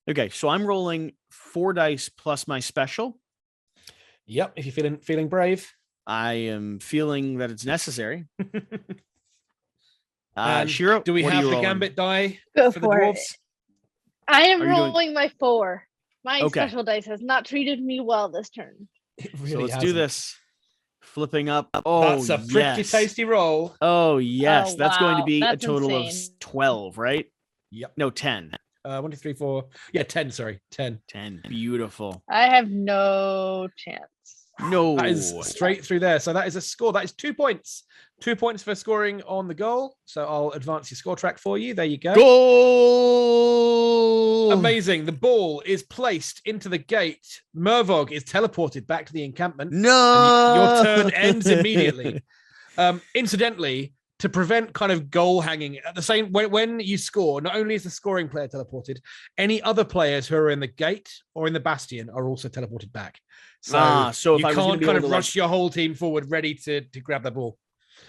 Speaker 1: Okay, so I'm rolling 4 dice plus my special.
Speaker 2: Yep. If you're feeling brave,
Speaker 1: I am feeling that it's necessary.
Speaker 2: Shira, do we have the Gambit die
Speaker 3: for
Speaker 2: the dwarves?
Speaker 3: I am rolling my 4. My special dice has not treated me well this turn.
Speaker 1: So let's do this. Flipping up. Oh,
Speaker 2: That's a pretty
Speaker 1: yes.
Speaker 2: tasty roll.
Speaker 1: Oh, yes.
Speaker 3: Oh,
Speaker 1: That's going to
Speaker 3: wow.
Speaker 1: be a
Speaker 3: That's
Speaker 1: total
Speaker 3: insane.
Speaker 1: of 12, right?
Speaker 2: Yep.
Speaker 1: No, 10.
Speaker 2: 1, 2, 3, 4. Yeah, 10. Sorry, 10.
Speaker 1: 10. Beautiful.
Speaker 3: I have no chance.
Speaker 1: No.
Speaker 2: That is straight through there. So that is a score. That is 2 points. 2 points for scoring on the goal. So I'll advance your score track for you. There you go.
Speaker 1: Goal!
Speaker 2: Amazing. The ball is placed into the gate. Mervog is teleported back to the encampment.
Speaker 1: No.
Speaker 2: Your turn ends immediately. Incidentally, to prevent kind of goal hanging at the same when you score, not only is the scoring player teleported, any other players who are in the gate or in the bastion are also teleported back. So,
Speaker 1: so if
Speaker 2: you
Speaker 1: I was gonna
Speaker 2: can't
Speaker 1: be
Speaker 2: kind
Speaker 1: able
Speaker 2: of
Speaker 1: to,
Speaker 2: rush your whole team forward ready to grab the ball.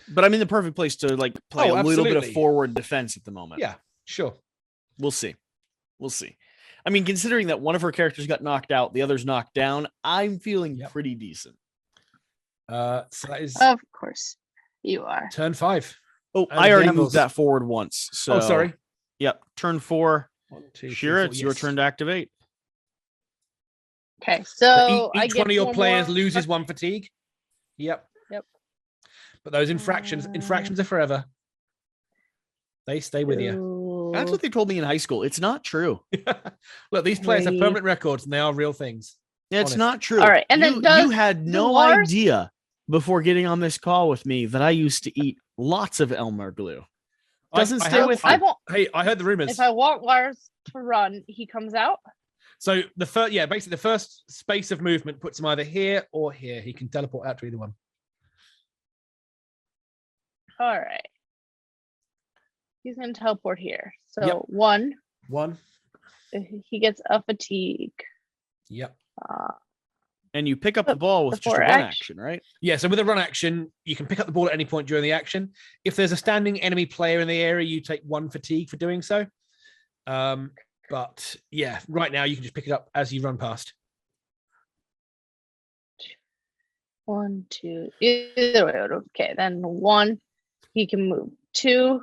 Speaker 1: But I'm in the perfect place to like play
Speaker 2: Oh,
Speaker 1: a little bit of
Speaker 2: absolutely.
Speaker 1: forward defense at the moment.
Speaker 2: Yeah, sure.
Speaker 1: We'll see. We'll see. I mean, considering that one of her characters got knocked out, the other's knocked down, I'm feeling
Speaker 2: Yep.
Speaker 1: pretty decent.
Speaker 2: So that is
Speaker 3: Of course, you are.
Speaker 2: turn 5.
Speaker 1: Oh,
Speaker 2: And
Speaker 1: I already
Speaker 2: Vandals.
Speaker 1: moved that forward once. So
Speaker 2: Oh, sorry.
Speaker 1: Yep. Turn 4.
Speaker 2: 1, 2, 3,
Speaker 1: Shira,
Speaker 2: 4,
Speaker 1: it's your
Speaker 2: yes.
Speaker 1: turn to activate.
Speaker 3: Okay,
Speaker 2: So
Speaker 3: so I
Speaker 2: each
Speaker 3: get
Speaker 2: one of your
Speaker 3: 4
Speaker 2: players
Speaker 3: more-
Speaker 2: loses 1 fatigue. Yep.
Speaker 3: Yep.
Speaker 2: But those infractions are forever. They stay with you.
Speaker 1: That's what they told me in high school. It's not true.
Speaker 2: Look, these players have
Speaker 3: Wait.
Speaker 2: permanent records and they are real things.
Speaker 1: Yeah, it's
Speaker 2: Honest.
Speaker 1: not true.
Speaker 3: All right, and then
Speaker 1: you
Speaker 3: does
Speaker 1: had no
Speaker 3: dwarves-
Speaker 1: idea before getting on this call with me that I used to eat lots of Elmer glue. Doesn't
Speaker 2: I
Speaker 1: stay
Speaker 2: have-
Speaker 1: with
Speaker 3: I
Speaker 1: you.
Speaker 3: won't.
Speaker 2: Hey, I heard the rumors.
Speaker 3: If I want Lars to run, he comes out.
Speaker 2: So the first, basically the first space of movement puts him either here or here. He can teleport out to either one.
Speaker 3: All right. He's gonna teleport here. So
Speaker 2: Yep.
Speaker 3: 1,
Speaker 2: One.
Speaker 3: he gets a fatigue.
Speaker 2: Yep.
Speaker 1: And you pick up the ball with just a
Speaker 3: Before
Speaker 1: run
Speaker 3: action.
Speaker 1: action, right?
Speaker 2: Yeah. So with a run action, you can pick up the ball at any point during the action. If there's a standing enemy player in the area, you take 1 fatigue for doing so. But yeah, right now you can just pick it up as you run past.
Speaker 3: 1, 2. Either way. Okay, then 1, he can move. 2,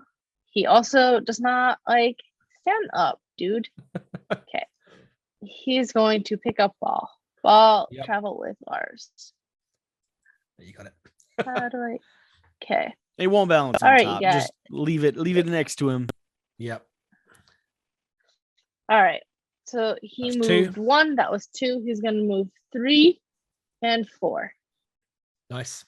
Speaker 3: he also does not like stand up, dude. Okay, he's going to pick up ball. Ball
Speaker 2: Yep.
Speaker 3: travel with Lars.
Speaker 2: You got it.
Speaker 3: How do I? Okay.
Speaker 1: It won't balance on
Speaker 3: All right,
Speaker 1: top.
Speaker 3: you got
Speaker 1: Just leave it next to him.
Speaker 2: Yep.
Speaker 3: All right. So he
Speaker 2: That's 2.
Speaker 3: moved 1. That was 2. He's going to move 3 and 4.
Speaker 2: Nice.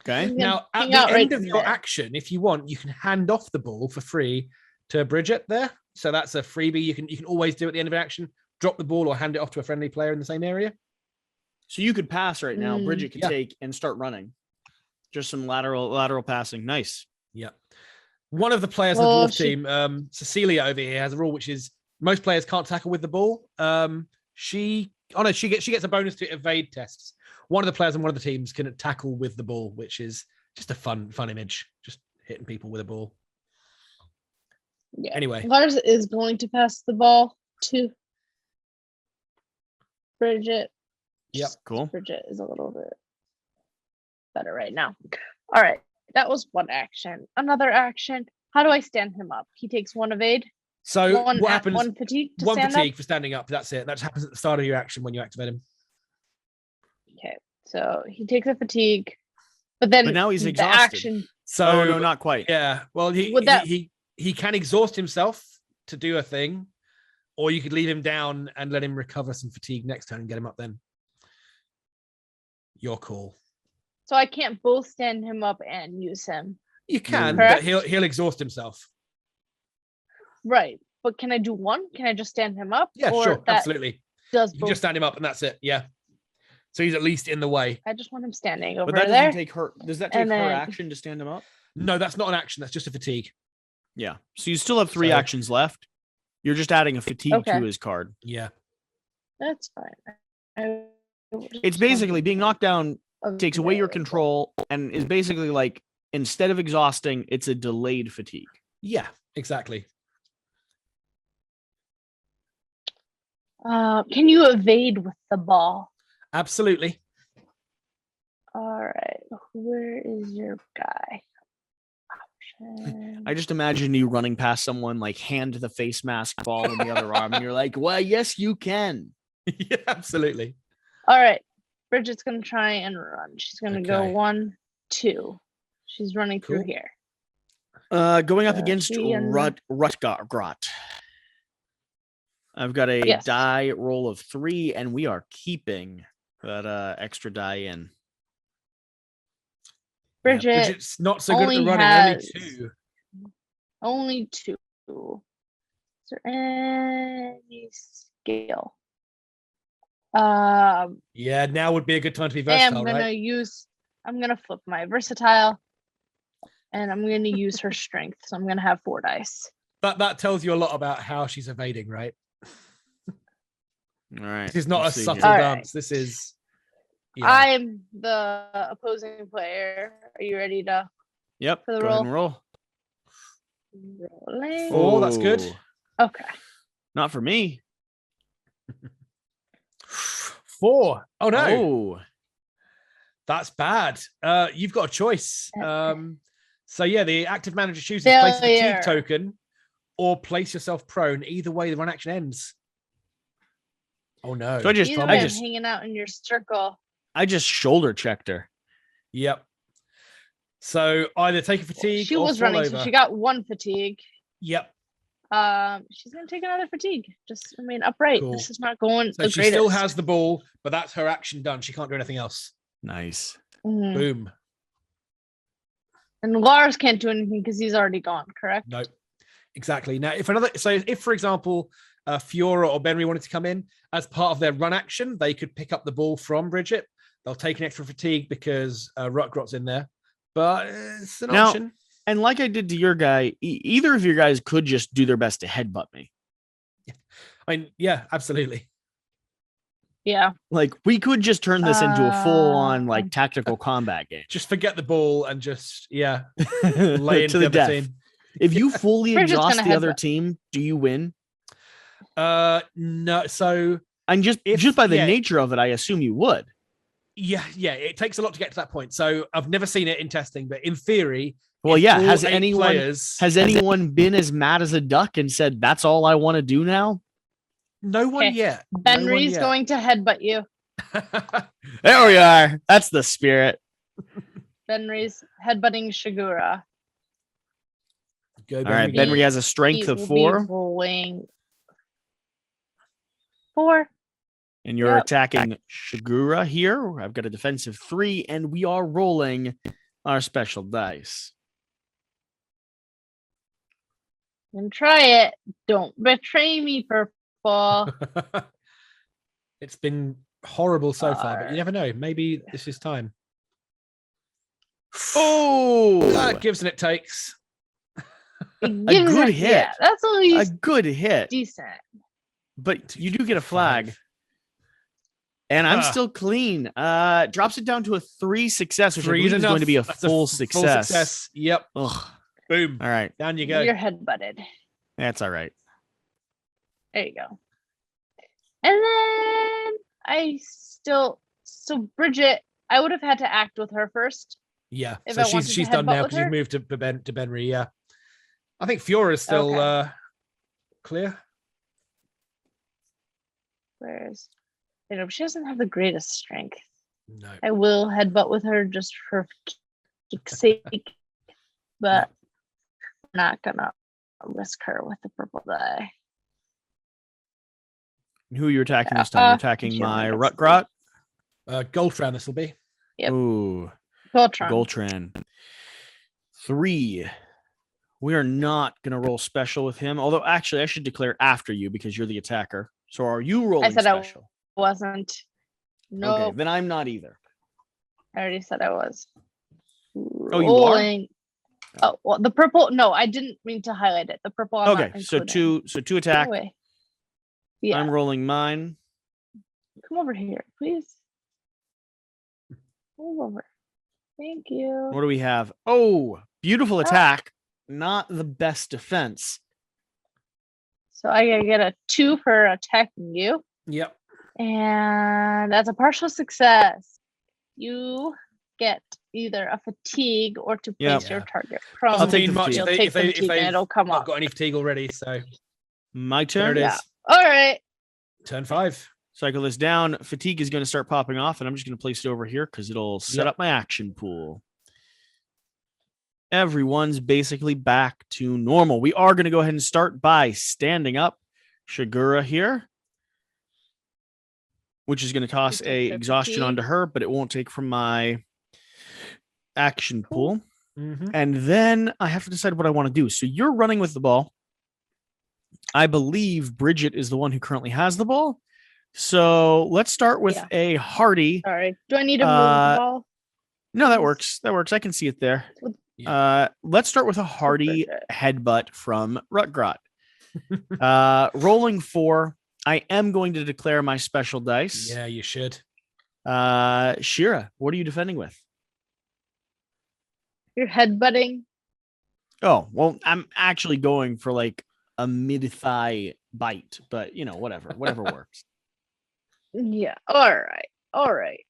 Speaker 1: Okay.
Speaker 3: He's gonna
Speaker 2: Now, at
Speaker 3: hang
Speaker 2: the
Speaker 3: out right
Speaker 2: end of your
Speaker 3: there.
Speaker 2: action, if you want, you can hand off the ball for free to Bridget there. So that's a freebie you can always do at the end of action. Drop the ball or hand it off to a friendly player in the same area.
Speaker 1: So you could pass right now.
Speaker 3: Mm.
Speaker 1: Bridget could
Speaker 2: Yeah.
Speaker 1: take and start running. Just some lateral passing. Nice.
Speaker 2: Yeah. One of the players
Speaker 3: Well,
Speaker 2: on the dwarf
Speaker 3: she-
Speaker 2: team, Cecilia over here, has a rule which is most players can't tackle with the ball. She gets a bonus to evade tests. One of the players on one of the teams can tackle with the ball, which is just a fun image. Just hitting people with a ball.
Speaker 3: Yeah.
Speaker 2: Anyway,
Speaker 3: Lars is going to pass the ball to Bridget.
Speaker 2: Yep.
Speaker 1: Cool.
Speaker 3: Bridget is a little bit better right now. All right. That was 1 action. Another action. How do I stand him up? He takes 1 evade.
Speaker 2: so
Speaker 3: 1
Speaker 2: what happens?
Speaker 3: 1 fatigue to
Speaker 2: 1
Speaker 3: stand
Speaker 2: fatigue
Speaker 3: up.
Speaker 2: for standing up. That's it. That just happens at the start of your action when you activate him.
Speaker 3: Okay. So he takes a fatigue. But then
Speaker 1: But now he's
Speaker 3: the
Speaker 1: exhausted.
Speaker 3: action.
Speaker 2: So
Speaker 1: Oh, no, not quite.
Speaker 2: yeah. Well,
Speaker 3: Would that-
Speaker 2: he can exhaust himself to do a thing, or you could leave him down and let him recover some fatigue next turn and get him up then. Your call.
Speaker 3: So I can't both stand him up and use him.
Speaker 2: You can,
Speaker 3: Correct.
Speaker 2: but he'll exhaust himself.
Speaker 3: Right. But can I do 1? Can I just stand him up?
Speaker 2: Yeah,
Speaker 3: Or
Speaker 2: sure,
Speaker 3: that
Speaker 2: absolutely.
Speaker 3: does
Speaker 2: You can
Speaker 3: both?
Speaker 2: just stand him up and that's it. Yeah. So he's at least in the way.
Speaker 3: I just want him standing over
Speaker 1: But that
Speaker 3: there.
Speaker 1: doesn't take her. Does that take
Speaker 3: And
Speaker 1: her
Speaker 3: then-
Speaker 1: action to stand him up?
Speaker 2: No, that's not an action. That's just a fatigue.
Speaker 1: Yeah. So you still have 3
Speaker 2: So-
Speaker 1: actions left. You're just adding a fatigue
Speaker 3: Okay.
Speaker 1: to his card.
Speaker 2: Yeah.
Speaker 3: That's fine. I
Speaker 1: It's
Speaker 3: just
Speaker 1: basically
Speaker 3: want
Speaker 1: being knocked down
Speaker 3: a
Speaker 1: takes away your
Speaker 3: variable.
Speaker 1: control and is basically like instead of exhausting, it's a delayed fatigue.
Speaker 2: Yeah, exactly.
Speaker 3: Can you evade with the ball?
Speaker 2: Absolutely.
Speaker 3: All right. Where is your guy? Option.
Speaker 1: I just imagine you running past someone like hand the face mask ball in the other arm, and you're like, "Well, yes, you can."
Speaker 2: Yeah, absolutely.
Speaker 3: All right. Bridget's gonna try and run. She's gonna go
Speaker 2: Okay.
Speaker 3: 1, 2. She's running through
Speaker 2: Cool.
Speaker 3: here.
Speaker 1: Going up against
Speaker 3: three and-
Speaker 1: Rutgrot. I've got a
Speaker 3: Yes.
Speaker 1: die roll of 3, and we are keeping that extra die in.
Speaker 3: Bridget
Speaker 2: Bridget's not so good at the
Speaker 3: only
Speaker 2: running.
Speaker 3: has-
Speaker 2: Only 2.
Speaker 3: only 2. Is there any skill?
Speaker 2: Yeah, now would be a good time to be
Speaker 3: I am
Speaker 2: versatile,
Speaker 3: gonna
Speaker 2: right?
Speaker 3: I'm gonna flip my versatile, and I'm gonna use her strength. So I'm gonna have 4 dice.
Speaker 2: That tells you a lot about how she's evading, right?
Speaker 1: All right.
Speaker 2: This is not a
Speaker 1: let's see
Speaker 2: subtle
Speaker 1: here.
Speaker 3: All right.
Speaker 2: dance. This is. Yeah.
Speaker 3: I'm the opposing player. Are you ready to
Speaker 1: Yep.
Speaker 3: for the
Speaker 1: Go ahead and roll.
Speaker 3: rolling?
Speaker 2: 4, that's good.
Speaker 1: Oh,
Speaker 3: Okay.
Speaker 1: Not for me.
Speaker 2: 4. Oh no,
Speaker 1: Oh,
Speaker 2: that's bad. You've got a choice. So yeah, the active manager chooses place a
Speaker 3: Failure.
Speaker 2: fatigue token or place yourself prone. Either way, the run action ends. Oh no.
Speaker 1: so
Speaker 3: Either way,
Speaker 1: I
Speaker 3: I'm
Speaker 1: just
Speaker 3: hanging out in your circle.
Speaker 1: shoulder checked her.
Speaker 2: Yep. So either take a fatigue
Speaker 3: She
Speaker 2: or
Speaker 3: was
Speaker 2: fall
Speaker 3: running,
Speaker 2: over.
Speaker 3: so she got 1 fatigue.
Speaker 2: Yep.
Speaker 3: She's gonna take another fatigue. Just remain upright.
Speaker 2: Cool.
Speaker 3: This is not going
Speaker 2: So
Speaker 3: the
Speaker 2: she
Speaker 3: greatest.
Speaker 2: still has the ball, but that's her action done. She can't do anything else.
Speaker 1: Nice.
Speaker 3: Mhm.
Speaker 2: Boom.
Speaker 3: And Lars can't do anything because he's already gone. Correct.
Speaker 2: Nope. Exactly. Now, if for example, Fiora or Benry wanted to come in as part of their run action, they could pick up the ball from Bridget. They'll take an extra fatigue because Rutgrot's in there, but it's an
Speaker 1: Now-
Speaker 2: option.
Speaker 1: And like I did to your guy, either of your guys could just do their best to headbutt me.
Speaker 2: I mean, yeah, absolutely.
Speaker 3: Yeah.
Speaker 1: Like we could just turn this into a full-on like
Speaker 3: Um,
Speaker 1: tactical combat game.
Speaker 2: Just forget the ball and just lay
Speaker 1: to
Speaker 2: into
Speaker 1: the
Speaker 2: the other
Speaker 1: death.
Speaker 2: team.
Speaker 1: If you fully
Speaker 3: Bridget's
Speaker 1: exhaust
Speaker 3: gonna
Speaker 1: the other
Speaker 3: headbutt.
Speaker 1: team, do you win?
Speaker 2: No. So
Speaker 1: And just
Speaker 2: If-
Speaker 1: by the
Speaker 2: yeah.
Speaker 1: nature of it, I assume you would.
Speaker 2: yeah, it takes a lot to get to that point. So I've never seen it in testing, but in theory,
Speaker 1: Well,
Speaker 2: if
Speaker 1: yeah.
Speaker 2: all
Speaker 1: Has
Speaker 2: 8
Speaker 1: anyone
Speaker 2: players,
Speaker 1: been as mad as a duck and said, "That's all I want to do now"?
Speaker 2: no one
Speaker 3: Okay.
Speaker 2: yet.
Speaker 3: Benry's going to headbutt you.
Speaker 1: There we are. That's the spirit.
Speaker 3: Benry's headbutting Shigura.
Speaker 2: Go,
Speaker 1: All right.
Speaker 2: Benry.
Speaker 1: Benry has a strength
Speaker 3: He
Speaker 1: of
Speaker 3: will be
Speaker 1: 4,
Speaker 3: rolling 4.
Speaker 1: and you're
Speaker 3: Yep.
Speaker 1: attacking Shigura here. I've got a defensive 3, and we are rolling our special dice.
Speaker 3: And try it. Don't betray me, purple.
Speaker 2: It's been horrible so far, but you never know. Maybe this is time.
Speaker 1: Oh,
Speaker 2: That gives and it takes.
Speaker 3: It gives
Speaker 1: good
Speaker 3: it-
Speaker 1: hit.
Speaker 3: Yeah, that's at
Speaker 1: a
Speaker 3: least
Speaker 1: good hit,
Speaker 3: decent.
Speaker 1: but you do get a flag.
Speaker 2: 5.
Speaker 1: And I'm
Speaker 2: Ah.
Speaker 1: still clean. Drops it down to a 3 success, which I
Speaker 2: 3
Speaker 1: believe is going to be a
Speaker 2: That's
Speaker 1: full
Speaker 2: full
Speaker 1: success.
Speaker 2: Yep.
Speaker 1: Ugh.
Speaker 2: Boom.
Speaker 1: All right.
Speaker 2: Down you go.
Speaker 3: You're headbutted.
Speaker 1: That's all right.
Speaker 3: There you go. And then so Bridget, I would have had to act with her first.
Speaker 2: Yeah.
Speaker 3: If
Speaker 2: So
Speaker 3: I wanted
Speaker 2: she's
Speaker 3: to
Speaker 2: done
Speaker 3: headbutt
Speaker 2: now
Speaker 3: with
Speaker 2: because you've
Speaker 3: her?
Speaker 2: moved to Benry. Yeah. I think Fiora is still
Speaker 3: Okay.
Speaker 2: clear.
Speaker 3: Whereas, she doesn't have the greatest strength.
Speaker 2: No.
Speaker 3: I will headbutt with her just for kick's sake, but I'm not gonna risk her with the purple die.
Speaker 1: Who are you attacking this time? You're attacking
Speaker 3: she
Speaker 1: my
Speaker 3: only gets
Speaker 1: Rutgrot.
Speaker 2: Goldfrown, this will be.
Speaker 3: Yep.
Speaker 1: Ooh,
Speaker 3: Voltron.
Speaker 1: Goltran. 3. We are not going to roll special with him. Although, actually, I should declare after you because you're the attacker. So are you rolling
Speaker 3: said I
Speaker 1: special?
Speaker 3: Wasn't. No,
Speaker 1: Okay, then I'm not either.
Speaker 3: I already said I was.
Speaker 1: Oh, you are?
Speaker 3: Rolling. Oh, well, the purple. No, I didn't mean to highlight it. The purple. I'm
Speaker 1: Okay,
Speaker 3: not
Speaker 1: so
Speaker 3: including.
Speaker 1: two attack.
Speaker 3: Anyway. Yeah,
Speaker 1: I'm rolling mine.
Speaker 3: come over here, please. Move over. Thank you.
Speaker 1: What do we have? Oh, beautiful attack. Not the best defense.
Speaker 3: So I gotta get a 2 for attacking you,
Speaker 2: Yep.
Speaker 3: and that's a partial success. You get either a fatigue or to place
Speaker 1: Yep.
Speaker 3: your
Speaker 2: Yeah.
Speaker 3: target
Speaker 1: I'll
Speaker 3: prone.
Speaker 1: take the
Speaker 2: much
Speaker 1: fatigue.
Speaker 3: You'll
Speaker 2: if
Speaker 3: take the
Speaker 2: if
Speaker 3: fatigue and
Speaker 2: they've
Speaker 3: it'll come
Speaker 2: not
Speaker 3: up.
Speaker 2: got any fatigue already. So
Speaker 1: My
Speaker 2: there
Speaker 1: turn.
Speaker 2: it is.
Speaker 3: Yeah. All right.
Speaker 2: Turn 5.
Speaker 1: Cycle this down. Fatigue is going to start popping off, and I'm just going to place it over here because it'll set up my action pool. Everyone's basically back to normal. We are going to go ahead and start by standing up Shigura here, which is going to toss a exhaustion onto her, but it won't take from my action pool. And then I have to decide what I want to do. So you're running with the ball. I believe Bridget is the one who currently has the ball. So let's start with a hearty.
Speaker 3: Sorry. Do I need to move the ball?
Speaker 1: No, that works. That works. I can see it there. Let's start with a hearty headbutt from Rutgrot. Rolling 4. I am going to declare my special dice.
Speaker 2: Yeah, you should.
Speaker 1: Shira, what are you defending with?
Speaker 3: You're headbutting.
Speaker 1: Oh, well, I'm actually going for like a mid-thigh bite, but you know, whatever works.
Speaker 3: Yeah. All right.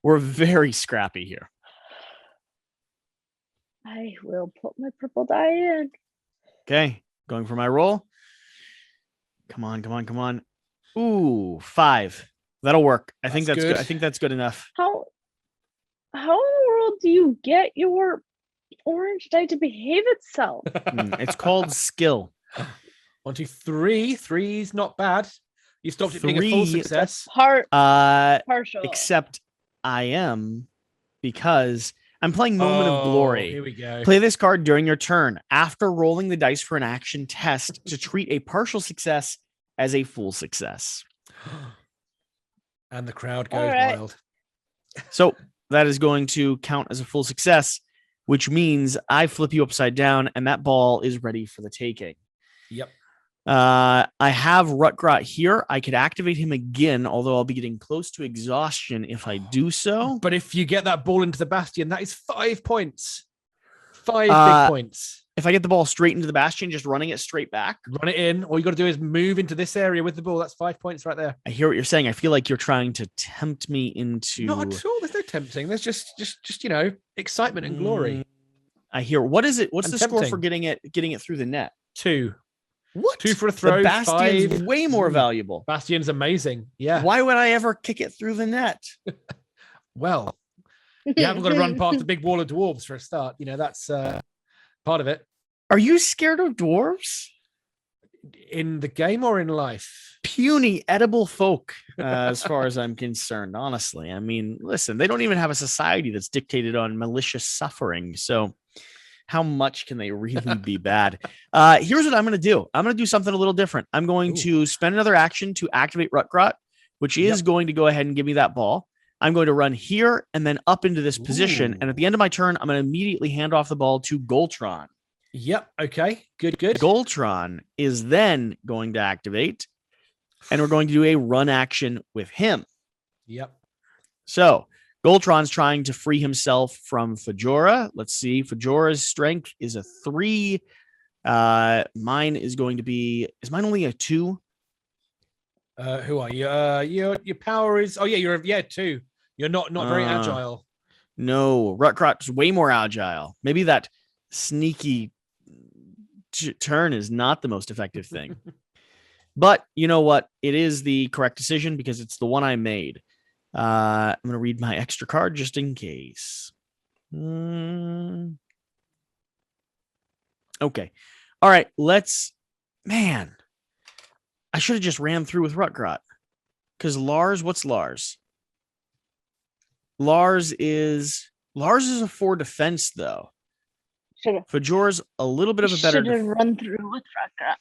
Speaker 1: We're very scrappy here.
Speaker 3: I will put my purple die in.
Speaker 1: Okay, going for my roll. Come on. Ooh, 5. That'll work. I think that's good. I think that's good enough.
Speaker 3: How in the world do you get your orange die to behave itself?
Speaker 1: It's called skill.
Speaker 2: 1, 2, 3. 3's not bad. You stopped it being a full success.
Speaker 3: Partial.
Speaker 1: Except I am, because I'm playing Moment of Glory.
Speaker 2: Here we go.
Speaker 1: Play this card during your turn after rolling the dice for an action test to treat a partial success as a full success.
Speaker 2: And the crowd goes wild.
Speaker 1: So that is going to count as a full success, which means I flip you upside down and that ball is ready for the taking.
Speaker 2: Yep.
Speaker 1: I have Rutgrot here. I could activate him again, although I'll be getting close to exhaustion if I do so.
Speaker 2: But if you get that ball into the Bastion, that is 5 points. 5 big points.
Speaker 1: If I get the ball straight into the Bastion, just running it straight back.
Speaker 2: Run it in. All you got to do is move into this area with the ball. That's 5 points right there.
Speaker 1: I hear what you're saying. I feel like you're trying to tempt me into...
Speaker 2: Not at all. There's no tempting. There's just you know, excitement and glory.
Speaker 1: I hear. What is it? What's the score for getting it through the net?
Speaker 2: 2.
Speaker 1: What?
Speaker 2: 2 for a throw.
Speaker 1: The Bastion's
Speaker 2: 5.
Speaker 1: way more valuable.
Speaker 2: Bastion's amazing. Yeah.
Speaker 1: Why would I ever kick it through the net?
Speaker 2: Well, you haven't got to run past the big wall of dwarves for a start. You know, that's part of it.
Speaker 1: Are you scared of dwarves?
Speaker 2: In the game or in life?
Speaker 1: Puny, edible folk, as far as I'm concerned, honestly. I mean, listen, they don't even have a society that's dictated on malicious suffering. So how much can they really be bad? Here's what I'm going to do. I'm going to do something a little different. I'm going to spend another action to activate Rutgrot, which is going to go ahead and give me that ball. I'm going to run here and then up into this position. And at the end of my turn, I'm going to immediately hand off the ball to Goltron.
Speaker 2: Yep. Okay. Good.
Speaker 1: Goltron is then going to activate, and we're going to do a run action with him.
Speaker 2: Yep.
Speaker 1: So Goltron's trying to free himself from Fajora. Let's see. Fajora's strength is a 3. Mine is going to be... Is mine only a 2?
Speaker 2: Who are you? Your power is... Oh, yeah, you're 2. You're not very agile.
Speaker 1: No. Rutgrot's way more agile. Maybe that sneaky turn is not the most effective thing. But you know what? It is the correct decision because it's the one I made. I'm going to read my extra card just in case. Okay. All right. Man, I should have just ran through with Rutgrot. Because Lars, what's Lars? Lars is a 4 defense, though. Fajora's a little bit of a better...
Speaker 3: Should have run through with Rutgrot.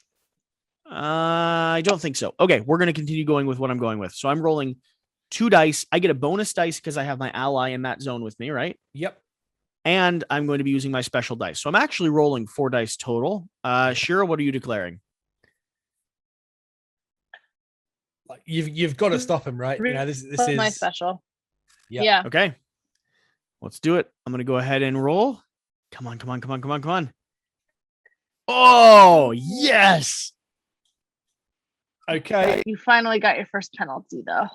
Speaker 1: I don't think so. Okay, we're going to continue going with what I'm going with. So I'm rolling 2 dice. I get a bonus dice because I have my ally in that zone with me, right?
Speaker 2: Yep.
Speaker 1: And I'm going to be using my special dice. So I'm actually rolling 4 dice total. Shira, what are you declaring?
Speaker 2: You've got to stop him, right? You know, this is
Speaker 3: my special.
Speaker 2: Yeah.
Speaker 1: Okay. Let's do it. I'm going to go ahead and roll. Come on. Oh, yes.
Speaker 2: Okay.
Speaker 3: You finally got your first penalty, though.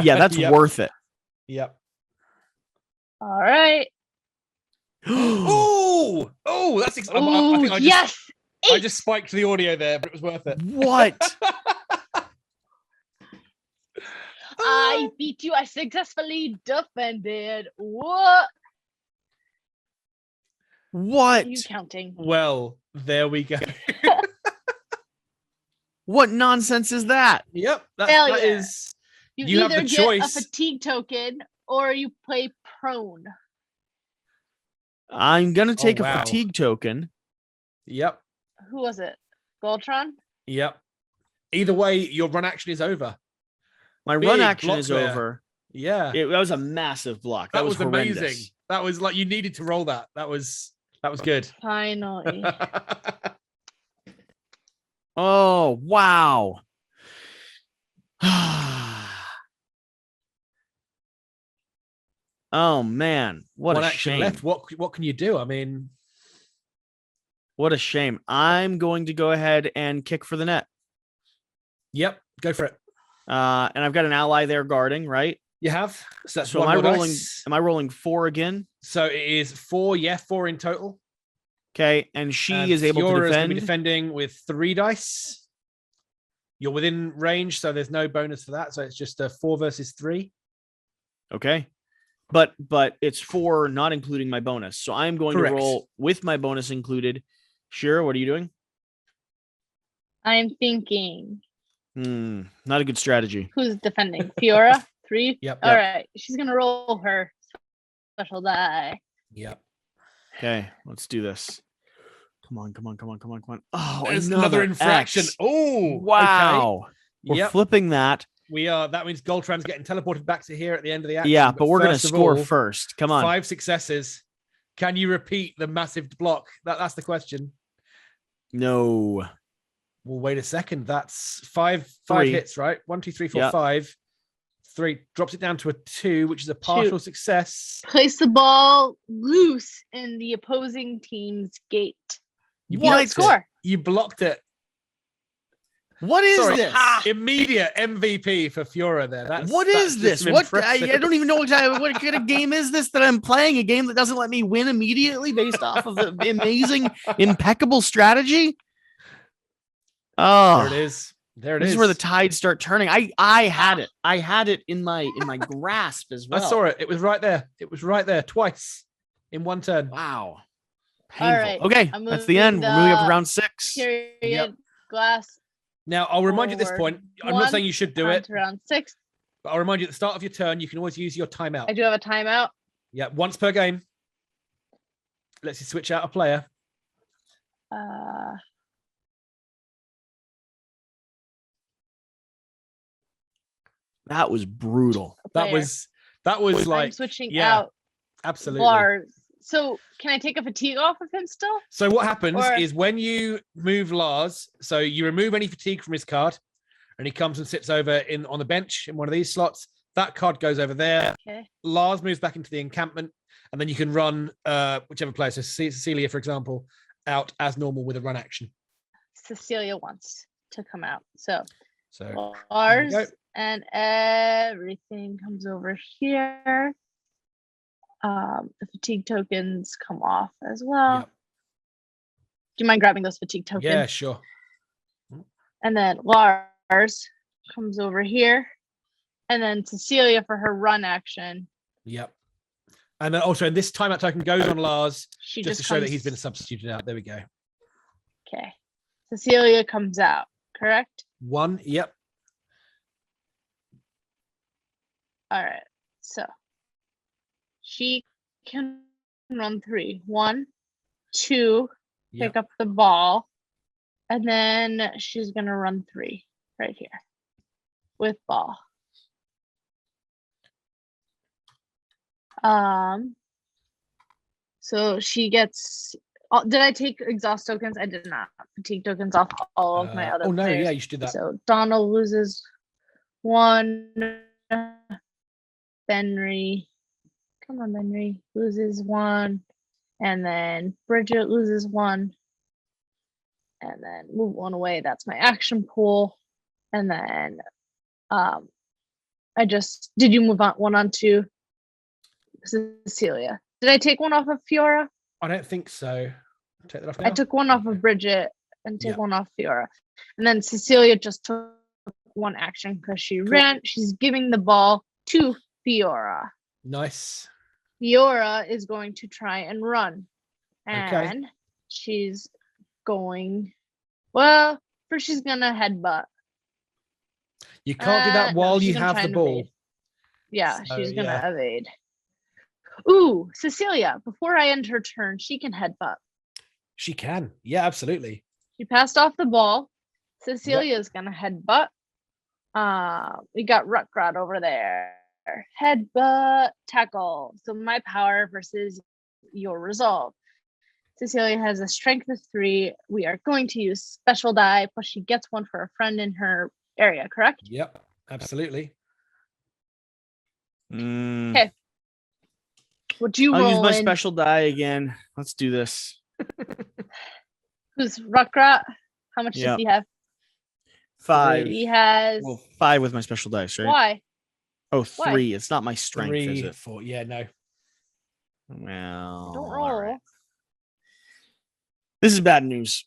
Speaker 1: Yeah, that's worth it.
Speaker 2: Yep.
Speaker 3: All right.
Speaker 2: Oh, that's exciting. I just spiked the audio there, but it was worth it.
Speaker 1: What?
Speaker 3: I beat you. I successfully defended. What?
Speaker 1: What?
Speaker 3: Are you counting?
Speaker 2: Well, there we go.
Speaker 1: What nonsense is that?
Speaker 2: Yep, that
Speaker 3: Failure.
Speaker 2: is.
Speaker 3: You
Speaker 2: You have
Speaker 3: either
Speaker 2: the
Speaker 3: get
Speaker 2: choice.
Speaker 3: a fatigue token or you play prone.
Speaker 1: I'm gonna take
Speaker 2: wow.
Speaker 1: a fatigue token.
Speaker 2: Yep,
Speaker 3: Who was it? Goltron?
Speaker 2: yep. Either way, your run action is over.
Speaker 1: My
Speaker 2: Big
Speaker 1: run action
Speaker 2: block
Speaker 1: is
Speaker 2: there.
Speaker 1: over.
Speaker 2: Yeah,
Speaker 1: That was a massive block.
Speaker 2: that
Speaker 1: was
Speaker 2: was amazing.
Speaker 1: horrendous.
Speaker 2: That was like you needed to roll that. That was good.
Speaker 3: Finally.
Speaker 1: Oh wow. Oh man, what
Speaker 2: One
Speaker 1: a
Speaker 2: action
Speaker 1: shame.
Speaker 2: left. What can you do? I mean,
Speaker 1: What a shame. I'm going to go ahead and kick for the net.
Speaker 2: yep, go for it.
Speaker 1: And I've got an ally there guarding, right?
Speaker 2: You have. So that's
Speaker 1: So
Speaker 2: one
Speaker 1: am I
Speaker 2: more
Speaker 1: rolling?
Speaker 2: dice.
Speaker 1: Am I rolling 4 again?
Speaker 2: So it is 4. Yeah, 4 in total.
Speaker 1: Okay, and she
Speaker 2: And
Speaker 1: is able to
Speaker 2: Fiora's gonna
Speaker 1: defend.
Speaker 2: be defending with 3 dice. You're within range, so there's no bonus for that. So it's just a 4 versus 3.
Speaker 1: Okay, but it's 4, not including my bonus. So I'm going
Speaker 2: Correct.
Speaker 1: to roll with my bonus included. Shira, what are you doing?
Speaker 3: I'm thinking.
Speaker 1: Not a good strategy.
Speaker 3: Who's defending? Fiora? 3?
Speaker 2: Yep.
Speaker 3: All right. She's going to roll her special die.
Speaker 2: Yep.
Speaker 1: Okay, let's do this. Come on. Oh,
Speaker 2: There's another infraction.
Speaker 1: X.
Speaker 2: Oh,
Speaker 1: Wow.
Speaker 2: Okay.
Speaker 1: We're
Speaker 2: Yep.
Speaker 1: flipping that.
Speaker 2: We are. That means Goltran's getting teleported back to here at the end of the action.
Speaker 1: Yeah, but we're going to
Speaker 2: first of
Speaker 1: score
Speaker 2: all,
Speaker 1: first. Come on.
Speaker 2: 5 successes. Can you repeat the massive block? That's the question.
Speaker 1: No.
Speaker 2: Well, wait a second. That's five
Speaker 1: 3
Speaker 2: hits, right? 1, 2, 3, 4,
Speaker 1: Yep.
Speaker 2: 5. 3 drops it down to a 2, which is a partial success.
Speaker 3: Place the ball loose in the opposing team's gate.
Speaker 2: You
Speaker 3: You don't
Speaker 2: blocked it.
Speaker 3: score.
Speaker 2: You blocked it.
Speaker 1: What is
Speaker 2: Sorry.
Speaker 1: this?
Speaker 2: Immediate MVP for Fiora there.
Speaker 1: What is this? What I don't even know exactly what kind of game is this that I'm playing. A game that doesn't let me win immediately based off of the amazing, impeccable strategy. Oh,
Speaker 2: There it is. There it
Speaker 1: this
Speaker 2: is.
Speaker 1: is where the tides start turning. I had it. I had it in my grasp as well.
Speaker 2: I saw it. It was right there. It was right there twice in one turn.
Speaker 1: Wow.
Speaker 3: All
Speaker 1: Painful.
Speaker 3: right,
Speaker 1: Okay,
Speaker 3: I'm
Speaker 1: that's the end.
Speaker 3: moving
Speaker 1: We're moving up to
Speaker 3: the
Speaker 1: round 6.
Speaker 3: Period.
Speaker 2: Yep.
Speaker 3: Glass.
Speaker 2: Now, I'll remind you at this
Speaker 3: Forward.
Speaker 2: point, I'm
Speaker 3: One,
Speaker 2: not saying you should do
Speaker 3: on
Speaker 2: it,
Speaker 3: to round 6.
Speaker 2: but I'll remind you at the start of your turn, you can always use your timeout.
Speaker 3: I do have a timeout.
Speaker 2: Yeah, once per game. Lets you switch out a player.
Speaker 1: That was brutal.
Speaker 2: That was
Speaker 3: I'm
Speaker 2: like
Speaker 3: switching
Speaker 2: yeah,
Speaker 3: out
Speaker 2: absolutely.
Speaker 3: Lars. So can I take a fatigue off of him still?
Speaker 2: So what happens
Speaker 3: Or-
Speaker 2: is when you move Lars, so you remove any fatigue from his card, and he comes and sits over on the bench in one of these slots. That card goes over there.
Speaker 3: Okay.
Speaker 2: Lars moves back into the encampment, and then you can run whichever player. So Cecilia, for example, out as normal with a run action.
Speaker 3: Cecilia wants to come out. So
Speaker 2: So
Speaker 3: Lars
Speaker 2: go.
Speaker 3: and everything comes over here. The fatigue tokens come off as well.
Speaker 2: Yep.
Speaker 3: Do you mind grabbing those fatigue tokens?
Speaker 2: Yeah, sure.
Speaker 3: And then Lars comes over here. And then Cecilia for her run action.
Speaker 2: Yep. And then also, this timeout token goes on Lars
Speaker 3: She
Speaker 2: just to
Speaker 3: just
Speaker 2: show that
Speaker 3: comes-
Speaker 2: he's been substituted out. There we go.
Speaker 3: Okay. Cecilia comes out, correct?
Speaker 2: 1. Yep.
Speaker 3: All right. So she can run 3. 1, 2,
Speaker 2: Yep.
Speaker 3: pick up the ball. And then she's going to run 3 right here with ball. So she gets. Did I take exhaust tokens? I did not. Fatigue tokens off all of my other.
Speaker 2: Oh no,
Speaker 3: players.
Speaker 2: yeah, you should do that.
Speaker 3: So Donald loses 1. Benry, come on, Benry loses 1, and then Bridget loses 1, and then move 1 away. That's my action pool, and then did you move on 1 on to Cecilia? Did I take 1 off of Fiora?
Speaker 2: I don't think so. Take that off now.
Speaker 3: I took 1 off of Bridget and took
Speaker 2: Yeah.
Speaker 3: 1 off Fiora, and then Cecilia just took one action because she ran. She's giving the ball to Fiora.
Speaker 2: Nice.
Speaker 3: Fiora is going to try and run.
Speaker 2: Okay.
Speaker 3: And she's going, well, first she's going to headbutt.
Speaker 2: You can't do that
Speaker 3: No,
Speaker 2: while
Speaker 3: she's
Speaker 2: you
Speaker 3: gonna
Speaker 2: have
Speaker 3: try
Speaker 2: the
Speaker 3: and
Speaker 2: ball.
Speaker 3: evade. Yeah,
Speaker 2: So,
Speaker 3: she's going to
Speaker 2: yeah.
Speaker 3: evade. Ooh, Cecilia, before I end her turn, she can headbutt.
Speaker 2: She can. Yeah, absolutely.
Speaker 3: She passed off the ball. Cecilia's going to headbutt. We got Rutgrot over there. Headbutt, tackle. So my power versus your resolve. Cecilia has a strength of 3. We are going to use special die, plus she gets one for a friend in her area, correct?
Speaker 2: Yep, absolutely.
Speaker 3: Okay. Would you
Speaker 1: I'll
Speaker 3: roll
Speaker 1: use my
Speaker 3: in?
Speaker 1: special die again. Let's do this.
Speaker 3: Who's Rutgrot? How much
Speaker 1: Yep.
Speaker 3: does he have?
Speaker 1: 5.
Speaker 3: He has.
Speaker 1: Well, 5 with my special dice, right?
Speaker 3: Why?
Speaker 1: Oh,
Speaker 3: Why?
Speaker 1: 3. It's not my strength, is
Speaker 2: 3,
Speaker 1: it?
Speaker 2: 4. Yeah, no.
Speaker 1: Well,
Speaker 3: Don't
Speaker 1: all
Speaker 3: roll.
Speaker 1: right. This is bad news.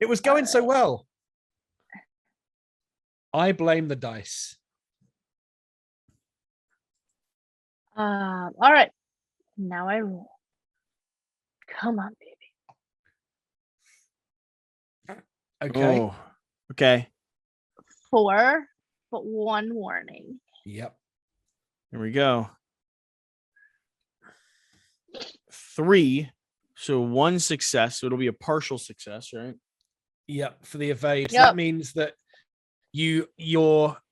Speaker 2: It was going so well. I blame the dice.
Speaker 3: All right. Now I roll. Come on, baby.
Speaker 2: Okay.
Speaker 1: Oh, okay.
Speaker 3: 4, but 1 warning.
Speaker 2: Yep.
Speaker 1: Here we go. 3. So 1 success. So it'll be a partial success, right?
Speaker 2: Yep. For the evade. So
Speaker 3: Yep.
Speaker 2: that means that you're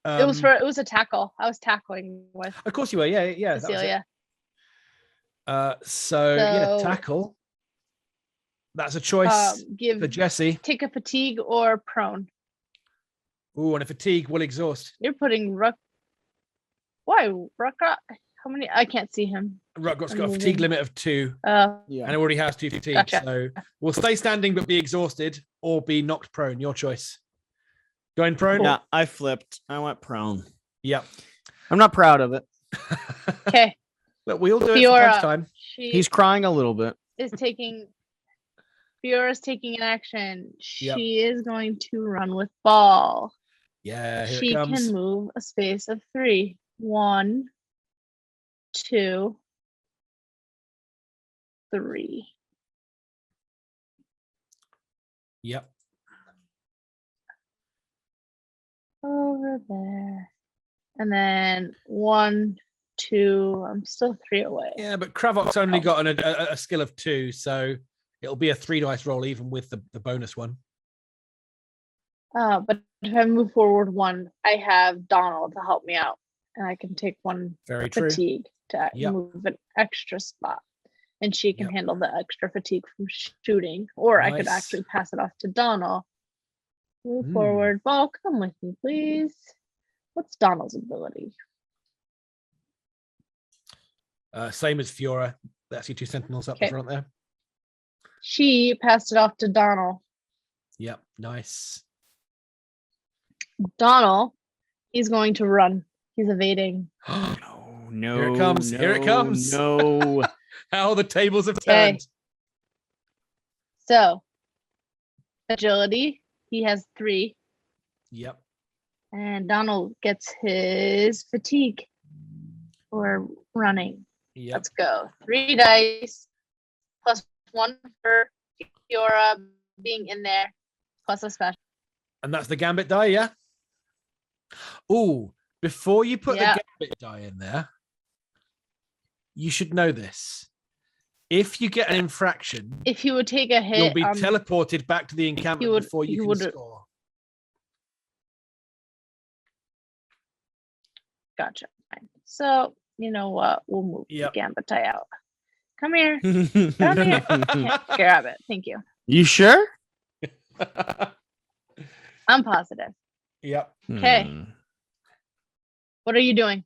Speaker 3: It was a tackle. I was tackling with
Speaker 2: of course you were. Yeah, yeah. That was it.
Speaker 3: Cecilia.
Speaker 2: So yeah,
Speaker 3: So-
Speaker 2: tackle. That's a choice
Speaker 3: Give
Speaker 2: for Jesse.
Speaker 3: take a fatigue or prone.
Speaker 2: Ooh, and a fatigue will exhaust.
Speaker 3: You're putting Why Rutgrot? How many? I can't see him.
Speaker 2: Rutgot's got a
Speaker 3: Moving.
Speaker 2: fatigue limit of 2,
Speaker 1: Yeah.
Speaker 2: and it already has 2 fatigue.
Speaker 3: Gotcha.
Speaker 2: So we'll stay standing but be exhausted, or be knocked prone. Your choice. Going prone.
Speaker 1: Yeah, I flipped. I went prone.
Speaker 2: Yep.
Speaker 1: I'm not proud of it.
Speaker 3: Okay.
Speaker 2: But we'll do it from time
Speaker 3: Fiora.
Speaker 2: to time.
Speaker 3: She
Speaker 1: He's crying a little bit.
Speaker 3: is taking. Fiora's taking an action.
Speaker 2: Yep.
Speaker 3: She is going to run with ball.
Speaker 2: Yeah, here
Speaker 3: She
Speaker 2: it comes.
Speaker 3: can move a space of 3. 1, 2, 3.
Speaker 2: Yep.
Speaker 3: Over there. And then 1, 2. I'm still 3 away.
Speaker 2: Yeah, but Kravok's only got a skill of 2, so it'll be a 3 dice roll even with the bonus one.
Speaker 3: But if I move forward 1, I have Donald to help me out. And I can take 1
Speaker 2: Very true.
Speaker 3: fatigue to
Speaker 2: Yep.
Speaker 3: move an extra spot. And she can
Speaker 2: Yep.
Speaker 3: handle the extra fatigue from shooting. Or I could
Speaker 2: Nice.
Speaker 3: actually pass it off to Donald. Move
Speaker 2: Hmm.
Speaker 3: forward. Ball, come with me, please. What's Donald's ability?
Speaker 2: Same as Fiora. That's your 2 sentinels up the
Speaker 3: Okay.
Speaker 2: front there.
Speaker 3: She passed it off to Donald.
Speaker 2: Yep. Nice.
Speaker 3: Donald, he's going to run. He's evading.
Speaker 1: No.
Speaker 2: Here it comes. Here it comes.
Speaker 1: No.
Speaker 2: How the tables have
Speaker 3: Okay.
Speaker 2: turned.
Speaker 3: So, agility, he has 3.
Speaker 2: Yep.
Speaker 3: And Donald gets his fatigue for running.
Speaker 2: Yep.
Speaker 3: Let's go. 3 dice plus 1 for Fiora being in there, plus a special.
Speaker 2: And that's the gambit die, yeah? Ooh, before you put
Speaker 3: Yeah.
Speaker 2: the gambit die in there, you should know this. If you get an infraction,
Speaker 3: If he would take a hit,
Speaker 2: you'll be teleported back to the encampment
Speaker 3: would-
Speaker 2: before
Speaker 3: he
Speaker 2: you can
Speaker 3: would-
Speaker 2: score.
Speaker 3: Gotcha. Fine. So, you know what? We'll move
Speaker 2: Yep.
Speaker 3: the gambit die out. Come here. Come here. Yeah, grab it. Thank you.
Speaker 1: You sure?
Speaker 3: I'm positive.
Speaker 2: Yep.
Speaker 3: Okay.
Speaker 1: Hmm.
Speaker 3: What are you doing?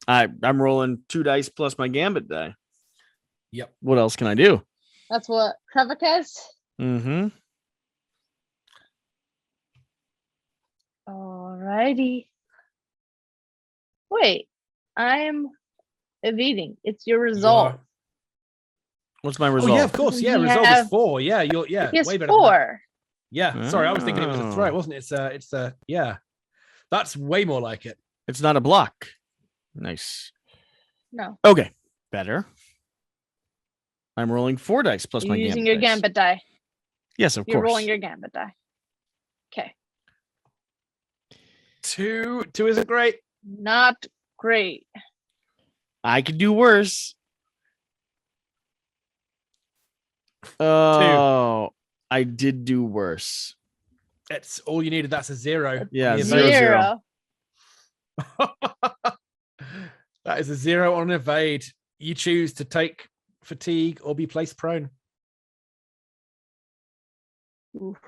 Speaker 1: I'm rolling 2 dice plus my gambit die.
Speaker 2: Yep.
Speaker 1: What else can I do?
Speaker 3: That's what Krevik has.
Speaker 1: Mm-hmm.
Speaker 3: Alrighty. Wait, I'm evading. It's your result.
Speaker 1: What's my
Speaker 2: Oh
Speaker 1: result?
Speaker 2: yeah, of course. Yeah,
Speaker 3: You
Speaker 2: result
Speaker 3: have-
Speaker 2: is 4. Yeah, you're
Speaker 3: He has
Speaker 2: way better. than that.
Speaker 3: 4.
Speaker 2: Yeah. Sorry, I was thinking it was a threat, wasn't it? It's a yeah. That's way more like it.
Speaker 1: It's not a block. Nice.
Speaker 3: No.
Speaker 1: Okay. Better. I'm rolling 4 dice plus
Speaker 3: You're
Speaker 1: my
Speaker 3: using
Speaker 1: gambit
Speaker 3: your
Speaker 1: dice.
Speaker 3: gambit die.
Speaker 1: Yes, of
Speaker 3: You're
Speaker 1: course.
Speaker 3: rolling your gambit die. Okay.
Speaker 2: 2 isn't great.
Speaker 3: Not great.
Speaker 1: I could do worse. Oh, I did do worse.
Speaker 2: That's all you needed. That's a 0.
Speaker 1: Yeah,
Speaker 2: The
Speaker 1: zero.
Speaker 3: Zero.
Speaker 2: That is a 0 on an evade. You choose to take fatigue or be placed prone.
Speaker 3: Oof.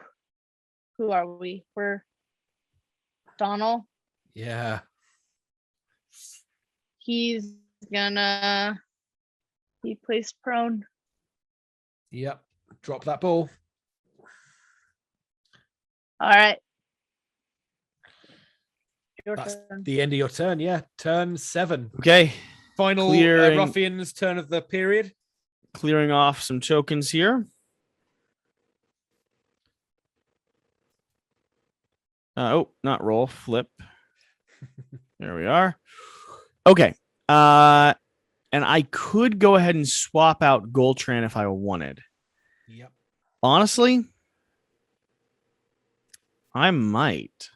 Speaker 3: Who are we? We're Donald.
Speaker 2: Yeah.
Speaker 3: He's gonna be placed prone.
Speaker 2: Yep. Drop that ball.
Speaker 3: All right. Your
Speaker 2: That's
Speaker 3: turn.
Speaker 2: the end of your turn. Yeah. Turn 7.
Speaker 1: Okay.
Speaker 2: Final
Speaker 1: Clearing-
Speaker 2: ruffian's turn of the period.
Speaker 1: Clearing off some tokens here. Not roll, flip. There we are. Okay. And I could go ahead and swap out Goltran if I wanted.
Speaker 2: Yep.
Speaker 1: Honestly, I might.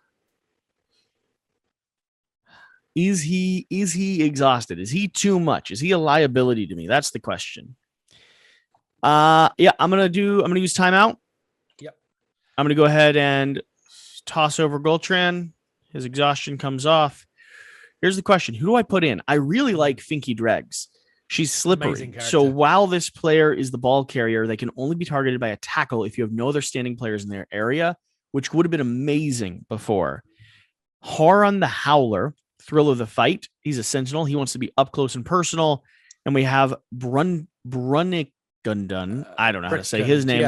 Speaker 1: Is he exhausted? Is he too much? Is he a liability to me? That's the question. Yeah, I'm gonna use timeout.
Speaker 2: Yep.
Speaker 1: I'm gonna go ahead and toss over Goltran. His exhaustion comes off. Here's the question: who do I put in? I really like Finky Dregs. She's slippery.
Speaker 2: Amazing character.
Speaker 1: So while this player is the ball carrier, they can only be targeted by a tackle if you have no other standing players in their area, which would have been amazing before. Haran the Howler, thrill of the fight. He's a sentinel. He wants to be up close and personal. And we have Brunnigundan. I don't know how to say his name.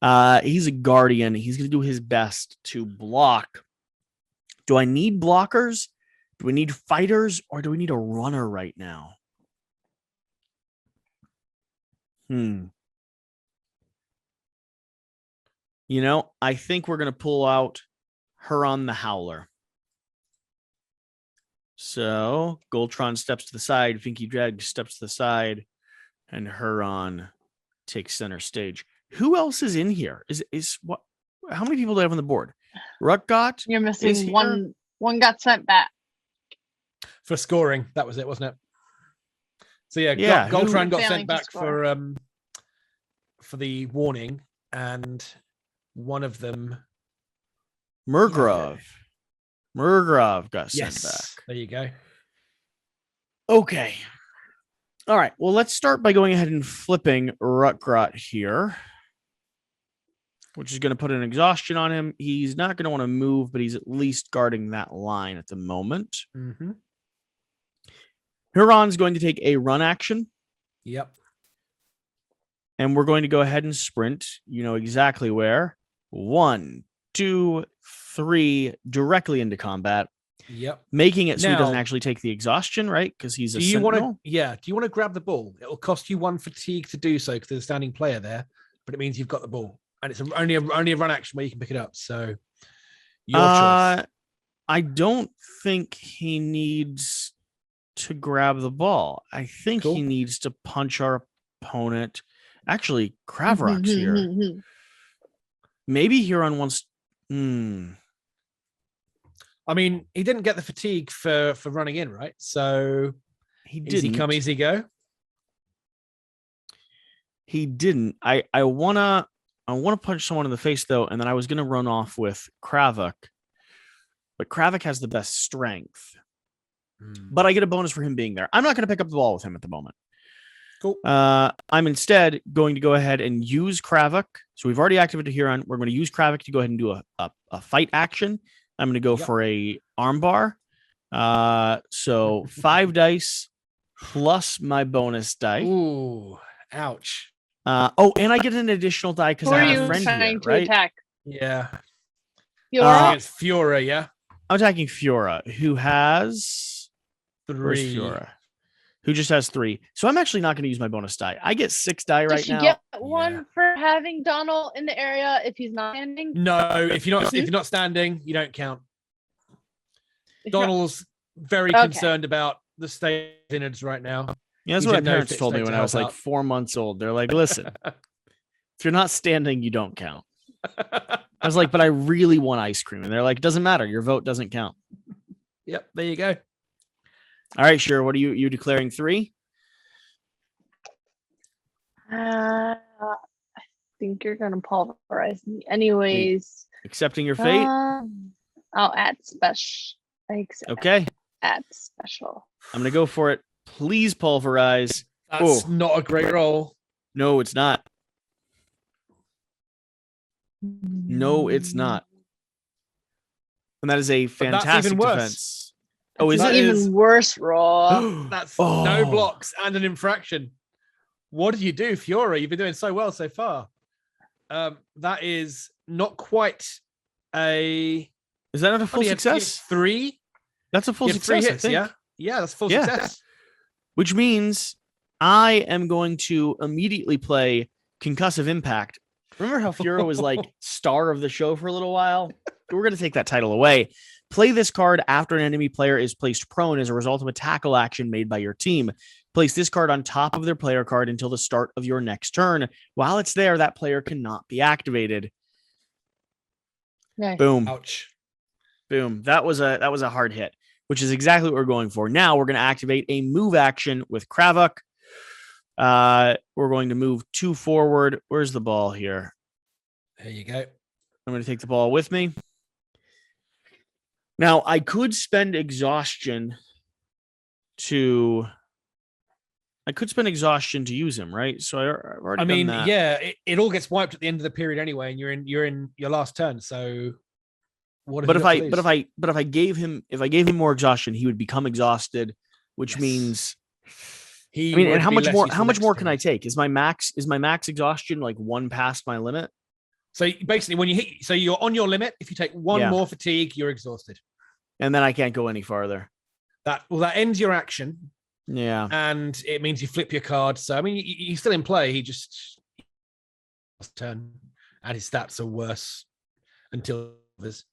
Speaker 2: Yeah.
Speaker 1: He's a guardian. He's going to do his best to block. Do I need blockers? Do we need fighters? Or do we need a runner right now? You know, I think we're going to pull out Huron the Howler. So Goltron steps to the side, Finky Dreg steps to the side, and Huron takes center stage. Who else is in here? Is what? How many people do I have on the board? Rutgott?
Speaker 3: You're
Speaker 1: is
Speaker 3: missing
Speaker 1: here?
Speaker 3: one. One got sent back.
Speaker 2: For scoring. That was it, wasn't it? So yeah,
Speaker 1: Yeah,
Speaker 2: Goltran got
Speaker 3: Failing
Speaker 2: sent
Speaker 3: to
Speaker 2: back
Speaker 3: score.
Speaker 2: for the warning, and one of them
Speaker 1: Murgrove. Murgrove got sent back.
Speaker 2: There you go.
Speaker 1: Okay. All right. Well, let's start by going ahead and flipping Rutgrot here, which is going to put an exhaustion on him. He's not going to want to move, but he's at least guarding that line at the moment.
Speaker 2: Mm-hmm.
Speaker 1: Huron's going to take a run action,
Speaker 2: Yep.
Speaker 1: and we're going to go ahead and sprint. You know exactly where. 1, 2, 3, directly into combat.
Speaker 2: Yep.
Speaker 1: Making it so he doesn't
Speaker 2: Now-
Speaker 1: actually take the exhaustion, right? Because he's a
Speaker 2: Do you want
Speaker 1: sentinel.
Speaker 2: to? Yeah. Do you want to grab the ball? It'll cost you 1 fatigue to do so because there's a standing player there, but it means you've got the ball, and it's only a run action where you can pick it up. So your choice.
Speaker 1: I don't think he needs to grab the ball. I think he
Speaker 2: Cool.
Speaker 1: needs to punch our opponent. Actually, Kravrock's here. Maybe Huron wants.
Speaker 2: I mean, he didn't get the fatigue for running in, right? So
Speaker 1: He
Speaker 2: easy
Speaker 1: didn't.
Speaker 2: come, easy go.
Speaker 1: He didn't. I wanna punch someone in the face though, and then I was gonna run off with Kravok, but Kravok has the best strength. But I get a bonus for him being there. I'm not gonna pick up the ball with him at the moment.
Speaker 2: Cool.
Speaker 1: I'm instead going to go ahead and use Kravok. So we've already activated Huron. We're going to use Kravok to go ahead and do a fight action. I'm going to go for a armbar. So 5 dice plus my bonus die.
Speaker 2: Ooh, ouch.
Speaker 1: And I get an additional die because
Speaker 3: Who
Speaker 1: I
Speaker 3: are
Speaker 1: have a
Speaker 3: you
Speaker 1: friend
Speaker 3: trying
Speaker 1: here,
Speaker 3: to
Speaker 1: right?
Speaker 3: attack?
Speaker 2: Yeah.
Speaker 3: Fiora?
Speaker 2: Against Fiora, yeah.
Speaker 1: I'm attacking Fiora, who has... Where's
Speaker 2: 3.
Speaker 1: Fiora? who just has 3. So I'm actually not going to use my bonus die. I get 6 die right
Speaker 3: Does she
Speaker 1: now.
Speaker 3: get one for having Donald in the area if he's not standing?
Speaker 2: No, if you're not standing, you don't count. Donald's very
Speaker 3: Okay.
Speaker 2: concerned about the state of innards right now.
Speaker 1: Yeah, that's
Speaker 2: He's
Speaker 1: what
Speaker 2: in
Speaker 1: my
Speaker 2: no
Speaker 1: parents
Speaker 2: fit
Speaker 1: told me
Speaker 2: state
Speaker 1: when
Speaker 2: to
Speaker 1: I was
Speaker 2: help
Speaker 1: like
Speaker 2: out.
Speaker 1: 4 months old. They're like, listen, if you're not standing, you don't count. I was like, but I really want ice cream. And they're like, doesn't matter. Your vote doesn't count.
Speaker 2: Yep, there you go.
Speaker 1: All right, sure. What are you declaring 3?
Speaker 3: I think you're gonna pulverize me, anyways.
Speaker 1: Accepting your fate?
Speaker 3: I'll add special.
Speaker 1: Okay.
Speaker 3: Add special.
Speaker 1: I'm going to go for it. Please pulverize.
Speaker 2: That's
Speaker 1: Oh.
Speaker 2: not a great roll.
Speaker 1: No, it's not. No, it's not. And that is a
Speaker 2: But that's
Speaker 1: fantastic
Speaker 2: even worse.
Speaker 1: defense. Oh, is
Speaker 3: It's
Speaker 1: it?
Speaker 3: an even worse roll.
Speaker 2: That's
Speaker 1: Oh.
Speaker 2: no blocks and an infraction. What did you do, Fiora? You've been doing so well so far. That is not quite a.
Speaker 1: Is that not a full
Speaker 2: you had
Speaker 1: success?
Speaker 2: 3.
Speaker 1: That's a full
Speaker 2: You had 3
Speaker 1: success, I
Speaker 2: hits,
Speaker 1: think.
Speaker 2: yeah? Yeah, that's full
Speaker 1: Yeah.
Speaker 2: success.
Speaker 1: Which means I am going to immediately play Concussive Impact. Remember how Fiora was like star of the show for a little while? We're going to take that title away. Play this card after an enemy player is placed prone as a result of a tackle action made by your team. Place this card on top of their player card until the start of your next turn. While it's there, that player cannot be activated.
Speaker 3: Nice.
Speaker 1: Boom.
Speaker 2: Ouch.
Speaker 1: Boom. That was a hard hit, which is exactly what we're going for. Now we're going to activate a move action with Kravuk. We're going to move 2 forward. Where's the ball here?
Speaker 2: There you go.
Speaker 1: I'm going to take the ball with me. Now, I could spend exhaustion to use him, right? So I've already done that.
Speaker 2: yeah, it all gets wiped at the end of the period anyway, and you're in your last turn. So what?
Speaker 1: But if I gave him more exhaustion, he would become exhausted, which means and how much more can I take? Is my max exhaustion like 1 past my limit?
Speaker 2: So basically, when you hit, so you're on your limit. If you take 1 more fatigue, you're exhausted,
Speaker 1: and then I can't go any farther.
Speaker 2: That ends your action.
Speaker 1: Yeah,
Speaker 2: and it means you flip your card. So I mean, he's still in play. He just turn, and his stats are worse until others.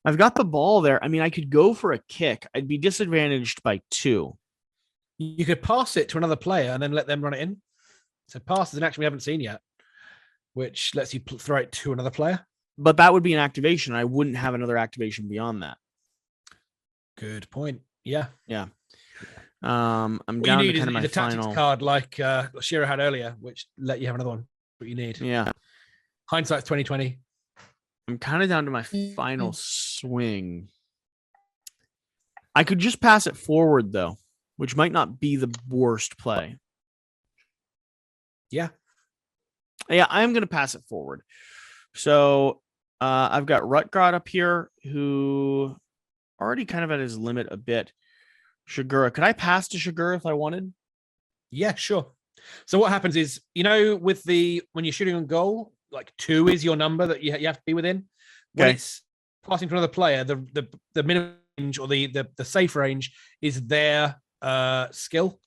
Speaker 1: I've got the ball there. I mean, I could go for a kick. I'd be disadvantaged by 2.
Speaker 2: You could pass it to another player and then let them run it in. So pass is an action we haven't seen yet, which lets you throw it to another player.
Speaker 1: But that would be an activation. I wouldn't have another activation beyond that.
Speaker 2: Good point. Yeah.
Speaker 1: Yeah. I'm
Speaker 2: What
Speaker 1: down
Speaker 2: you need
Speaker 1: to
Speaker 2: is
Speaker 1: kind of my
Speaker 2: a tactics
Speaker 1: final
Speaker 2: card like Shira had earlier, which let you have another one. What you need.
Speaker 1: Yeah.
Speaker 2: Hindsight's 2020.
Speaker 1: I'm kind of down to my final swing. I could just pass it forward though, which might not be the worst play.
Speaker 2: Yeah.
Speaker 1: Yeah, I am going to pass it forward. So I've got Rutgrod up here who already kind of at his limit a bit. Shigura. Could I pass to Shigura if I wanted?
Speaker 2: Yeah, sure. So what happens is, with when you're shooting on goal, like 2 is your number that you have to be within. When it's passing to another player, the minimum range or the safe range is their skill.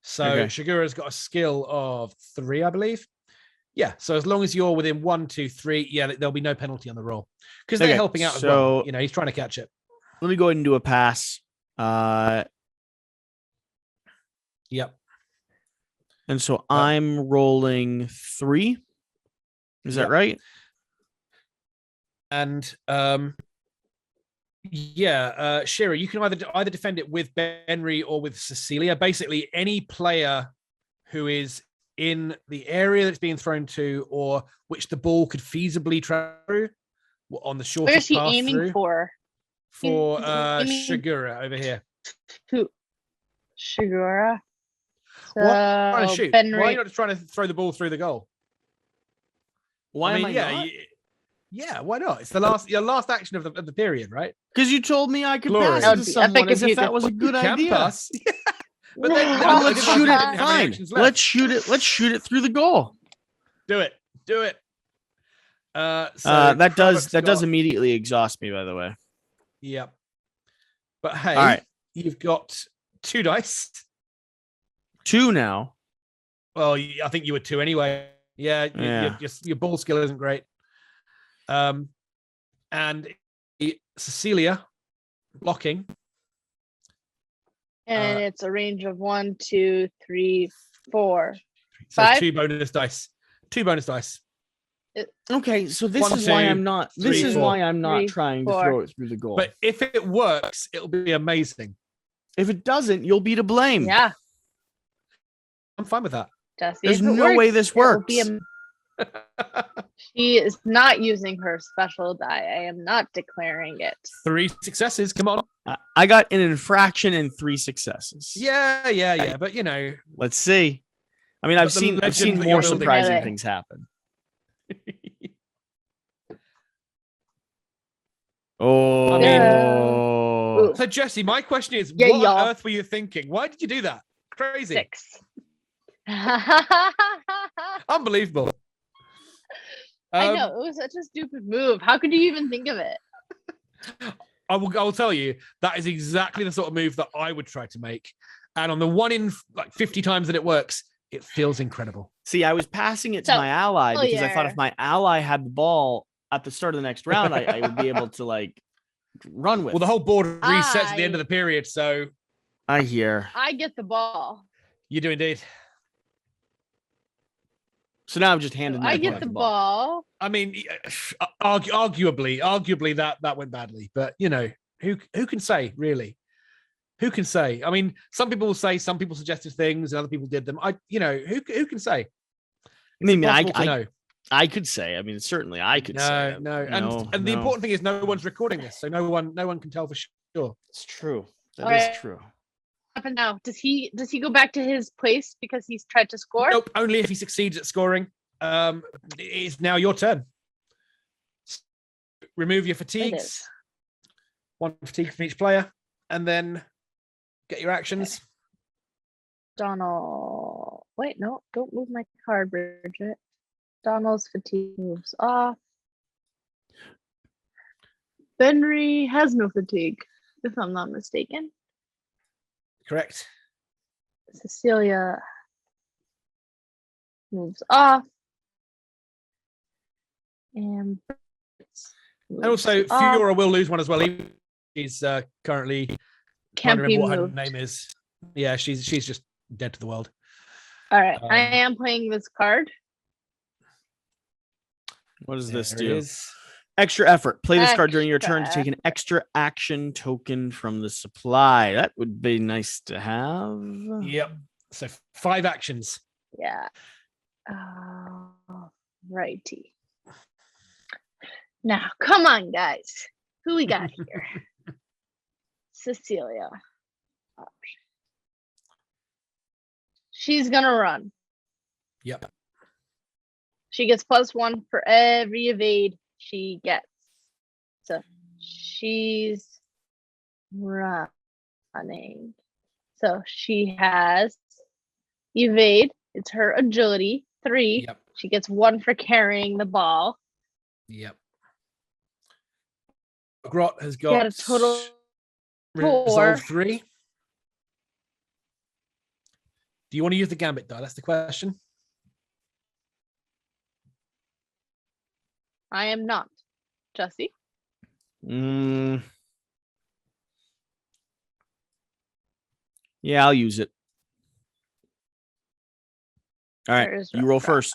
Speaker 2: So Shigura's got a skill of 3, I believe. Yeah. So as long as you're within 1, 2, 3, there'll be no penalty on the roll because they're helping out as well. He's trying to catch it.
Speaker 1: Let me go ahead and do a pass.
Speaker 2: Yep.
Speaker 1: And so I'm rolling 3. Is that right?
Speaker 2: And Shira, you can either defend it with Benry or with Cecilia. Basically, any player who is in the area that's being thrown to, or which the ball could feasibly travel through on the shortest
Speaker 3: Where's he
Speaker 2: path
Speaker 3: aiming
Speaker 2: through.
Speaker 3: for?
Speaker 2: For
Speaker 3: Aiming
Speaker 2: Shigura over here.
Speaker 3: Who? Shigura. So
Speaker 2: What are you trying to shoot?
Speaker 3: Benry.
Speaker 2: Why are you not just trying to throw the ball through the goal?
Speaker 1: Why am I not?
Speaker 2: Yeah, why not? It's your last action of the period, right?
Speaker 1: Because you told me I could
Speaker 2: Glorious.
Speaker 1: pass it
Speaker 3: That would
Speaker 1: to
Speaker 3: be
Speaker 1: someone
Speaker 3: epic
Speaker 1: as
Speaker 3: if
Speaker 1: if
Speaker 3: you
Speaker 1: that
Speaker 3: did.
Speaker 1: was a good
Speaker 2: You can
Speaker 1: idea.
Speaker 2: pass. But then
Speaker 1: Well, let's shoot it.
Speaker 2: How many
Speaker 1: Fine.
Speaker 2: actions left?
Speaker 1: Let's shoot it. Let's shoot it through the goal.
Speaker 2: Do it. So
Speaker 1: that does
Speaker 2: Kravuk's
Speaker 1: immediately exhaust me, by the way.
Speaker 2: Yep. But hey,
Speaker 1: All right.
Speaker 2: you've got 2 dice.
Speaker 1: 2 now.
Speaker 2: Well, I think you were 2 anyway. Yeah, your ball skill isn't great. And Cecilia blocking.
Speaker 3: And it's a range of 1, 2, 3, 4.
Speaker 2: So
Speaker 3: 5?
Speaker 2: 2 bonus dice. 2 bonus dice.
Speaker 1: Okay, so this
Speaker 2: 1,
Speaker 1: is why
Speaker 2: 2,
Speaker 1: I'm not.
Speaker 2: 3,
Speaker 1: This is
Speaker 2: 4.
Speaker 1: why I'm not
Speaker 3: 3,
Speaker 1: trying to
Speaker 3: 4.
Speaker 1: throw it through the goal.
Speaker 2: But if it works, it'll be amazing.
Speaker 1: If it doesn't, you'll be to blame.
Speaker 3: Yeah,
Speaker 2: I'm fine with that.
Speaker 3: Jesse.
Speaker 1: There's
Speaker 3: if it
Speaker 1: no way
Speaker 3: works,
Speaker 1: this
Speaker 3: it will
Speaker 1: works.
Speaker 3: be She is not using her special die. I am not declaring it.
Speaker 2: 3 successes. Come on.
Speaker 1: I got an infraction and 3 successes.
Speaker 2: Yeah. But
Speaker 1: Let's see. I mean, I've
Speaker 2: the
Speaker 1: seen
Speaker 2: legend that
Speaker 1: more
Speaker 2: you're building.
Speaker 1: surprising
Speaker 3: Yeah.
Speaker 1: things happen. Oh.
Speaker 3: Ooh.
Speaker 2: So Jesse, my question is,
Speaker 3: Yeah,
Speaker 2: what on
Speaker 3: y'all.
Speaker 2: earth were you thinking? Why did you do that? Crazy.
Speaker 3: 6.
Speaker 2: Unbelievable.
Speaker 3: I know, it was such a stupid move. How could you even think of it?
Speaker 2: I will tell you, that is exactly the sort of move that I would try to make. And on the 1 in 50 times that it works, it feels incredible.
Speaker 1: See, I was passing it to
Speaker 3: So,
Speaker 1: my ally because I thought
Speaker 3: yeah.
Speaker 1: if my ally had the ball at the start of the next round, I would be able to run with.
Speaker 2: Well, the whole board resets at the end of the period, so
Speaker 1: I hear.
Speaker 3: I get the ball.
Speaker 2: you do indeed.
Speaker 1: So now I'm just handing. my
Speaker 3: I get
Speaker 1: opponent
Speaker 3: the ball.
Speaker 2: I mean, arguably that went badly, but who can say really? Who can say? I mean, some people will say some people suggested things and other people did them. Who can say?
Speaker 1: I mean,
Speaker 2: Impossible to know.
Speaker 1: I could say. I mean, certainly I could say.
Speaker 2: No. And the important thing is no one's recording this, so no one can tell for sure.
Speaker 1: It's true. That
Speaker 3: All
Speaker 1: is
Speaker 3: right.
Speaker 1: true.
Speaker 3: What happened now? Does he go back to his place because he's tried to score?
Speaker 2: Nope, only if he succeeds at scoring. It's now your turn. Remove your fatigues. 1 fatigue from each player, and then get your actions.
Speaker 3: Donald. Wait, no, don't move my card, Bridget. Donald's fatigue moves off. Benry has no fatigue, if I'm not mistaken.
Speaker 2: Correct.
Speaker 3: Cecilia moves off. And
Speaker 2: also, Fiora will lose one as well. He's currently
Speaker 3: can't be
Speaker 2: what her
Speaker 3: moved.
Speaker 2: name is. Yeah, she's just dead to the world.
Speaker 3: All right, I am playing this card.
Speaker 1: What does this
Speaker 2: There it
Speaker 1: do?
Speaker 2: is.
Speaker 1: Extra effort. Play this card during your turn to
Speaker 3: Extra
Speaker 1: take an extra action token from the supply. That would be nice to have.
Speaker 2: Yep. So 5 actions.
Speaker 3: Yeah. Righty. Now, come on, guys. Who we got here? Cecilia. She's gonna run.
Speaker 2: Yep.
Speaker 3: She gets +1 for every evade she gets. So she's running. So she has evade. It's her agility 3.
Speaker 2: Yep.
Speaker 3: She gets 1 for carrying the ball.
Speaker 2: Yep. Grot has
Speaker 3: She had
Speaker 2: got
Speaker 3: a total
Speaker 2: resolve
Speaker 3: 4.
Speaker 2: 3. Do you want to use the gambit die? That's the question.
Speaker 3: I am not. Jesse?
Speaker 1: Yeah, I'll use it. All right,
Speaker 3: There's
Speaker 1: you roll
Speaker 3: Rough
Speaker 1: first.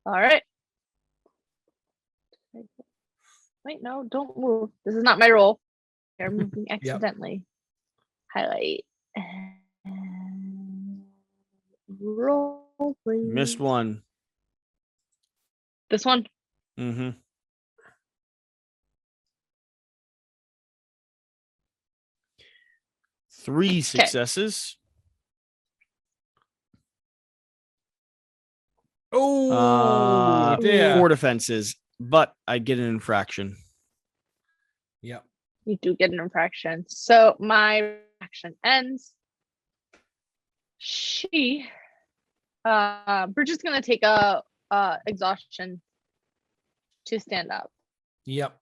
Speaker 3: All right. Wait, no, don't move. This is not my roll. You're moving accidentally. Highlight. And roll, please.
Speaker 1: Missed one.
Speaker 3: This one?
Speaker 1: Mm-hmm. Three successes.
Speaker 2: Oh, dear.
Speaker 1: 4 defenses, but I get an infraction.
Speaker 2: Yep.
Speaker 3: You do get an infraction. So my action ends. Bridget's gonna take a exhaustion to stand up.
Speaker 2: Yep.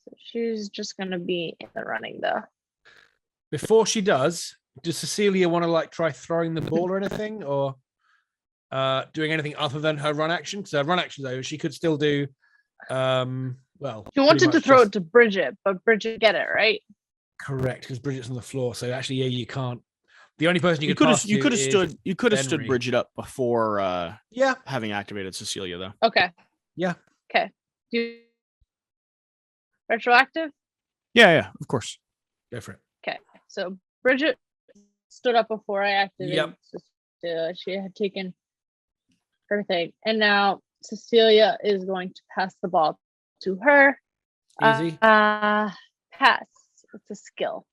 Speaker 3: So she's just gonna be in the running though.
Speaker 2: Before she does Cecilia want to like try throwing the ball or anything, or doing anything other than her run action? So her run action though, she could still do. Well,
Speaker 3: She wanted to throw it to Bridget, but Bridget get it right.
Speaker 2: Correct, because Bridget's on the floor. So actually, yeah, you can't. The only person
Speaker 1: You
Speaker 2: could
Speaker 1: could have stood
Speaker 2: Henry.
Speaker 1: Bridget up before
Speaker 2: Yeah.
Speaker 1: having activated Cecilia though.
Speaker 3: Okay.
Speaker 2: Yeah.
Speaker 3: Okay. Retroactive?
Speaker 1: Yeah, of course.
Speaker 2: Go for it.
Speaker 3: Okay. So Bridget stood up before I activated.
Speaker 2: Yep.
Speaker 3: She had taken her thing. And now Cecilia is going to pass the ball to her.
Speaker 2: Easy.
Speaker 3: Pass. It's a skill.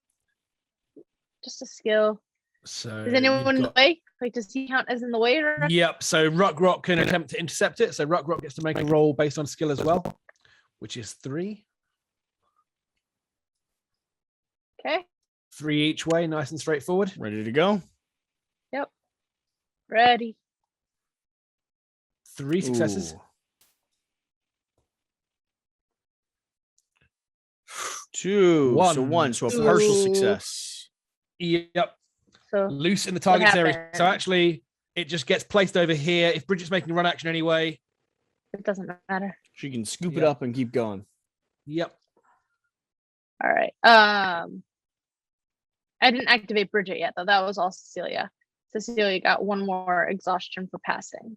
Speaker 3: Just a skill.
Speaker 2: So
Speaker 3: Is anyone in the way? Like, does he count as in the way? Or...
Speaker 2: Yep. So Ruck can attempt to intercept it. So Ruck gets to make a roll based on skill as well, which is 3.
Speaker 3: Okay.
Speaker 2: 3 each way, nice and straightforward.
Speaker 1: Ready to go?
Speaker 3: Yep. Ready.
Speaker 2: 3 successes.
Speaker 1: Ooh. 2.
Speaker 2: 1.
Speaker 1: So 1. So a partial
Speaker 3: Ooh.
Speaker 1: success.
Speaker 2: Yep.
Speaker 3: So
Speaker 2: Loose in the target's area. So
Speaker 3: happened?
Speaker 2: actually, it just gets placed over here. If Bridget's making a run action anyway.
Speaker 3: it doesn't matter.
Speaker 1: She can scoop it
Speaker 2: Yep.
Speaker 1: up and keep going.
Speaker 2: Yep.
Speaker 3: All right. I didn't activate Bridget yet, though. That was all Cecilia. Cecilia got 1 more exhaustion for passing.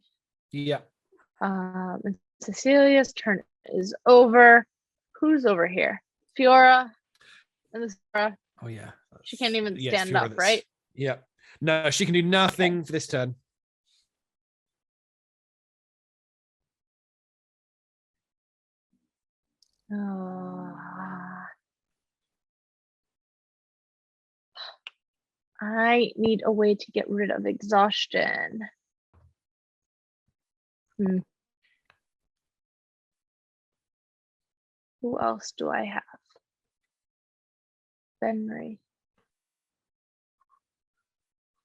Speaker 2: Yep.
Speaker 3: And Cecilia's turn is over. Who's over here? Fiora. And this Fiora.
Speaker 2: Oh yeah.
Speaker 3: She can't even
Speaker 2: Yeah,
Speaker 3: stand
Speaker 2: Fiora
Speaker 3: up,
Speaker 2: that's-
Speaker 3: right?
Speaker 2: Yep. No, she can do nothing for this turn.
Speaker 3: I need a way to get rid of exhaustion. Who else do I have? Benry.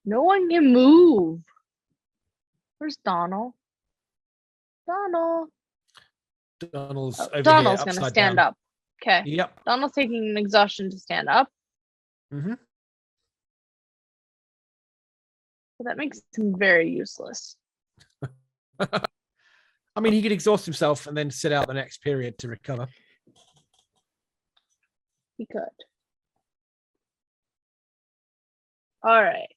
Speaker 3: No one can move. Where's Donald? Donald.
Speaker 2: Donald's
Speaker 3: Oh,
Speaker 2: over
Speaker 3: Donald's
Speaker 2: here,
Speaker 3: gonna
Speaker 2: upside
Speaker 3: stand
Speaker 2: down.
Speaker 3: up. Okay.
Speaker 2: Yep.
Speaker 3: Donald's taking an exhaustion to stand up.
Speaker 2: Mm-hmm.
Speaker 3: So that makes him very useless.
Speaker 2: I mean, he could exhaust himself and then sit out the next period to recover.
Speaker 3: He could. All right.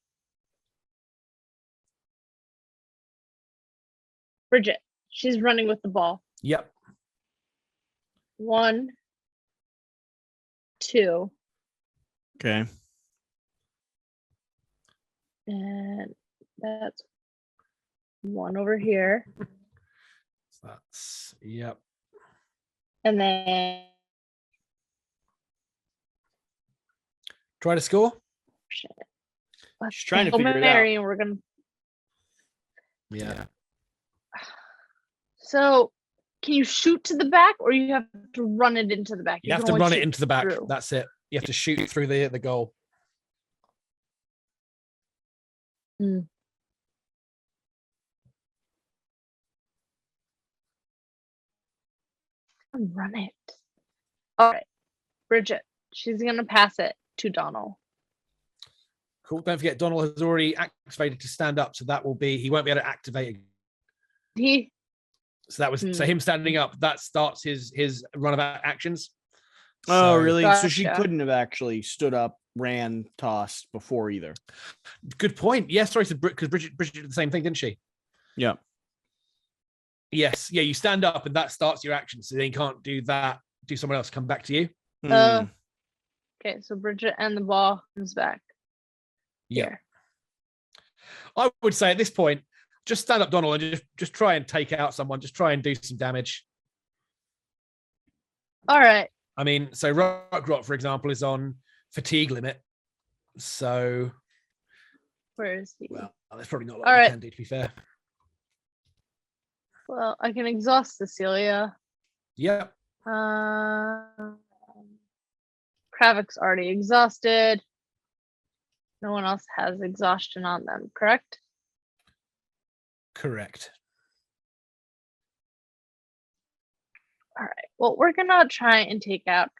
Speaker 3: Bridget, she's running with the ball.
Speaker 2: Yep.
Speaker 3: 1, 2,
Speaker 1: Okay.
Speaker 3: and that's 1 over here.
Speaker 2: That's yep.
Speaker 3: And then
Speaker 2: Try to score.
Speaker 3: let's
Speaker 1: She's trying to
Speaker 3: Hail
Speaker 1: figure it out.
Speaker 3: Mary, and we're gonna.
Speaker 2: Yeah.
Speaker 3: So, can you shoot to the back, or you have to run it into the back?
Speaker 2: You have
Speaker 3: can
Speaker 2: to
Speaker 3: only
Speaker 2: run it
Speaker 3: shoot
Speaker 2: into the back.
Speaker 3: through.
Speaker 2: That's it. You have to shoot through the goal.
Speaker 3: Run it. All right, Bridget. She's gonna pass it to Donald.
Speaker 2: Cool. Don't forget, Donald has already activated to stand up, so that will be he won't be able to activate.
Speaker 3: He.
Speaker 2: So that was so him standing up. That starts his run of actions.
Speaker 1: Oh,
Speaker 2: So-
Speaker 1: really? So she
Speaker 3: Gotcha.
Speaker 1: couldn't have actually stood up, ran, tossed before either.
Speaker 2: Good point. Yes, sorry, because Bridget did the same thing, didn't she?
Speaker 1: Yeah.
Speaker 2: Yes. Yeah, you stand up and that starts your action. So then you can't do that. Do someone else come back to you?
Speaker 3: Okay, so Bridget and the ball comes back.
Speaker 2: Yeah.
Speaker 3: Here.
Speaker 2: I would say at this point, just stand up, Donald, and just try and take out someone. Just try and do some damage.
Speaker 3: All right.
Speaker 2: I mean, so Ruck, for example, is on fatigue limit. So,
Speaker 3: Where is he?
Speaker 2: well, there's probably not a lot
Speaker 3: All
Speaker 2: we
Speaker 3: right.
Speaker 2: can do, to be fair.
Speaker 3: Well, I can exhaust Cecilia.
Speaker 2: Yep.
Speaker 3: Kravik's already exhausted. No one else has exhaustion on them, correct?
Speaker 2: Correct.
Speaker 3: All right. Well, we're gonna try and take out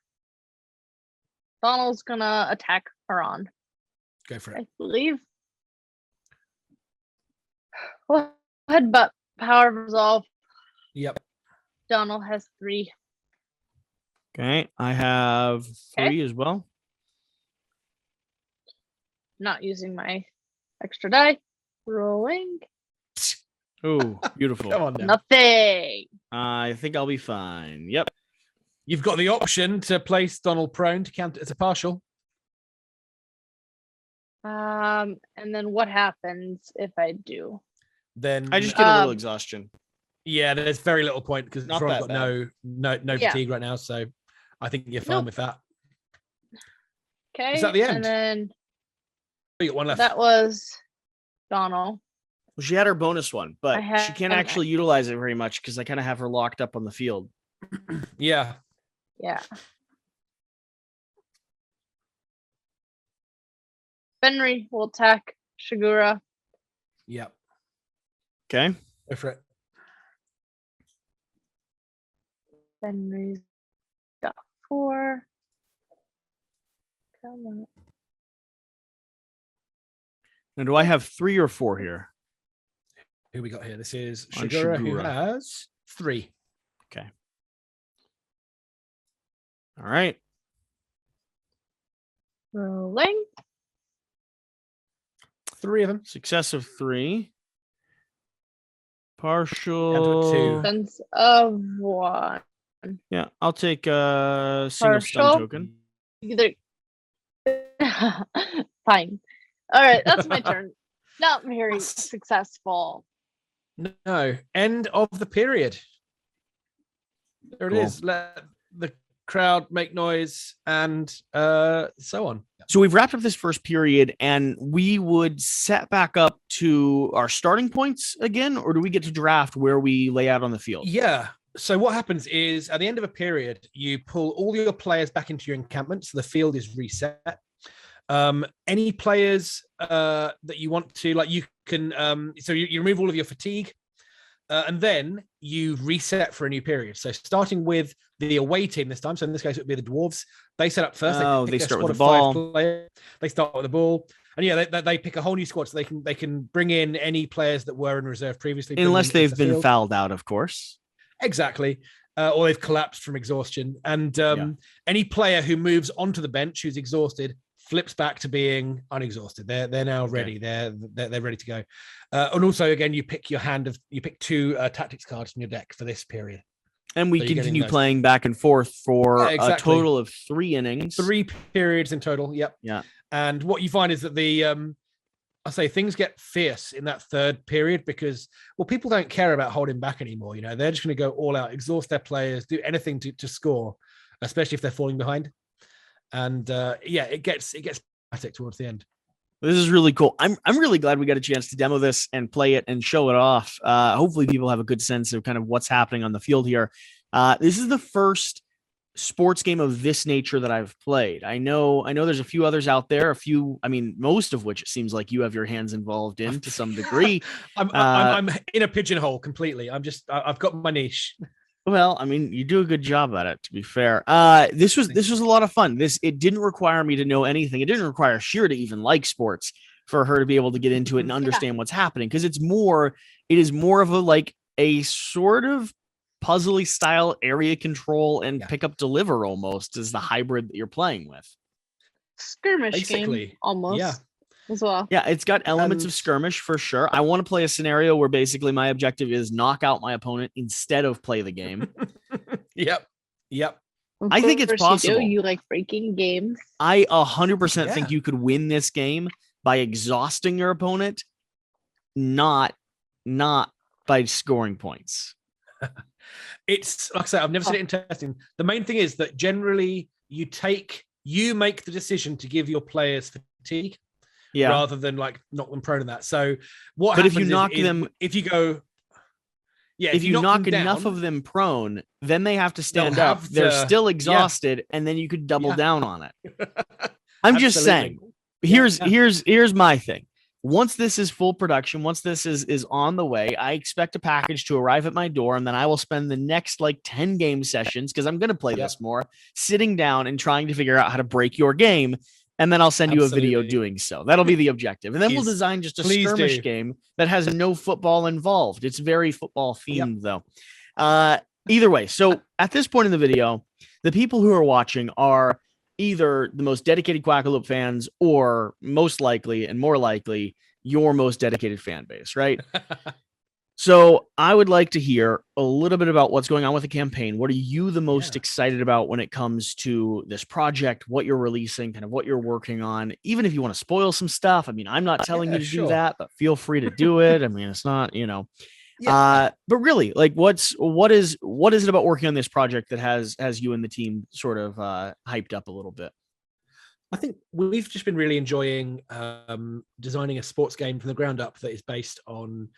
Speaker 3: Donald's gonna attack Haran,
Speaker 2: Go for
Speaker 3: I
Speaker 2: it.
Speaker 3: believe. Well, headbutt, power of resolve.
Speaker 2: Yep.
Speaker 3: Donald has 3.
Speaker 1: Okay, I have 3 as well.
Speaker 3: Not using my extra die. Rolling.
Speaker 1: Oh, beautiful.
Speaker 2: Come on now.
Speaker 3: Nothing.
Speaker 1: I think I'll be fine. Yep.
Speaker 2: You've got the option to place Donald prone to count it as a partial.
Speaker 3: And then what happens if I do?
Speaker 2: Then
Speaker 1: I just get a little exhaustion.
Speaker 2: yeah, there's very little point because
Speaker 1: Not
Speaker 2: Ron's
Speaker 1: that
Speaker 2: got no
Speaker 3: Yeah.
Speaker 2: fatigue right now, so I think you're fine
Speaker 3: Nope.
Speaker 2: with that.
Speaker 3: Okay.
Speaker 2: Is that the end?
Speaker 3: And then
Speaker 2: Oh, you got one left.
Speaker 3: that was Donald.
Speaker 1: Well, she had her bonus one, but
Speaker 3: I
Speaker 1: she can't
Speaker 3: have-
Speaker 1: actually utilize it very much because I kind of have her locked up on the field.
Speaker 2: Yeah.
Speaker 3: Yeah. Benry will attack Shigura.
Speaker 2: Yep.
Speaker 1: Okay.
Speaker 2: Go for it.
Speaker 3: Benry's got 4. Come on.
Speaker 1: Now, do I have 3 or 4 here?
Speaker 2: Who we got here? This is
Speaker 1: On
Speaker 2: Shigura, who
Speaker 1: Shigura.
Speaker 2: has 3.
Speaker 1: All right.
Speaker 3: Rolling.
Speaker 2: 3 of them.
Speaker 1: Success of 3.
Speaker 2: Down
Speaker 1: Partial.
Speaker 2: to 2.
Speaker 3: Sense of 1.
Speaker 1: Yeah, I'll take a single stun
Speaker 3: Partial.
Speaker 1: token.
Speaker 3: Either. Fine. All right, that's my turn. Not very successful.
Speaker 2: No. End of the period. There it
Speaker 1: Cool.
Speaker 2: is. Let the crowd make noise and so on.
Speaker 1: So we've wrapped up this first period, and we would set back up to our starting points again, or do we get to draft where we lay out on the field?
Speaker 2: Yeah. So what happens is at the end of a period, you pull all your players back into your encampment. So the field is reset. Any players that you want to, like, you can, so you remove all of your fatigue, and then you reset for a new period. So starting with the away team this time, so in this case it would be the dwarves. They set up first.
Speaker 1: Oh,
Speaker 2: pick
Speaker 1: they
Speaker 2: their
Speaker 1: start
Speaker 2: squad
Speaker 1: with the
Speaker 2: of 5
Speaker 1: ball.
Speaker 2: players. They start with the ball, and yeah, they pick a whole new squad, so they can bring in any players that were in reserve previously, bring
Speaker 1: Unless
Speaker 2: them into
Speaker 1: they've
Speaker 2: the
Speaker 1: been
Speaker 2: field.
Speaker 1: fouled out, of course.
Speaker 2: Exactly. Or they've collapsed from exhaustion. And any player who moves onto the bench who's exhausted flips back to being unexhausted. They're now ready. They're ready to go. And also, again, you pick 2 tactics cards from your deck for this period.
Speaker 1: And we
Speaker 2: So you're getting
Speaker 1: continue
Speaker 2: those.
Speaker 1: playing back and forth for
Speaker 2: Yeah, exactly.
Speaker 1: a total of 3 innings.
Speaker 2: 3 periods in total. Yep.
Speaker 1: Yeah.
Speaker 2: And what you find is that I say things get fierce in that 3rd period because, well, people don't care about holding back anymore. You know, they're just going to go all out, exhaust their players, do anything to score, especially if they're falling behind. And it gets dramatic towards the end.
Speaker 1: This is really cool. I'm really glad we got a chance to demo this and play it and show it off. Hopefully people have a good sense of kind of what's happening on the field here. This is the first sports game of this nature that I've played. I know there's a few others out there, most of which it seems like you have your hands involved in to some degree.
Speaker 2: I'm in a pigeonhole completely. I've got my niche.
Speaker 1: Well, you do a good job at it, to be fair. This was a lot of fun. It didn't require me to know anything. It didn't require Shira to even like sports for her to be able to get into it and understand what's happening. Because it is more of a sort of puzzly style area control and pick up deliver almost is the hybrid that you're playing with.
Speaker 3: Skirmish
Speaker 2: Basically,
Speaker 3: game almost.
Speaker 2: yeah.
Speaker 3: As well.
Speaker 1: Yeah, it's got elements of skirmish for sure. I want to play a scenario where basically my objective is knock out my opponent instead of play the game.
Speaker 2: Yep.
Speaker 3: Of
Speaker 1: I think it's
Speaker 3: course
Speaker 1: possible.
Speaker 3: You like breaking games.
Speaker 1: I 100% think you could win this game by exhausting your opponent, not by scoring points.
Speaker 2: It's like I said, I've never seen it in testing. The main thing is that generally you make the decision to give your players fatigue.
Speaker 1: Yeah.
Speaker 2: Rather than knock them prone to that. So what
Speaker 1: But
Speaker 2: happens
Speaker 1: if you knock them,
Speaker 2: if you go,
Speaker 1: if you knock
Speaker 2: them
Speaker 1: enough
Speaker 2: down,
Speaker 1: of them prone, then they have to stand
Speaker 2: they'll
Speaker 1: up.
Speaker 2: have
Speaker 1: They're
Speaker 2: the-
Speaker 1: still exhausted, and then you could double
Speaker 2: Yeah.
Speaker 1: down on it. I'm just saying.
Speaker 2: Absolutely.
Speaker 1: Here's my thing. once this is full production, once this is on the way, I expect a package to arrive at my door, and then I will spend the next like 10 game sessions, because I'm going to play this more, sitting down and trying to figure out how to break your game. And then I'll send you a video doing so. That'll be the objective. And then we'll design just a skirmish game that has no football involved. It's very football themed, though. Either way, so at this point in the video, the people who are watching are either the most dedicated Quackalope fans, or most likely and more likely your most dedicated fan base, right? So I would like to hear a little bit about what's going on with the campaign. What are you the most excited about when it comes to this project, what you're releasing, kind of what you're working on? Even if you want to spoil some stuff. I mean, I'm not telling you to do that, but feel free to do it. I mean, it's not, but really, like, what is it about working on this project that has you and the team sort of hyped up a little bit?
Speaker 2: I think we've just been really enjoying designing a sports game from the ground up that is based on,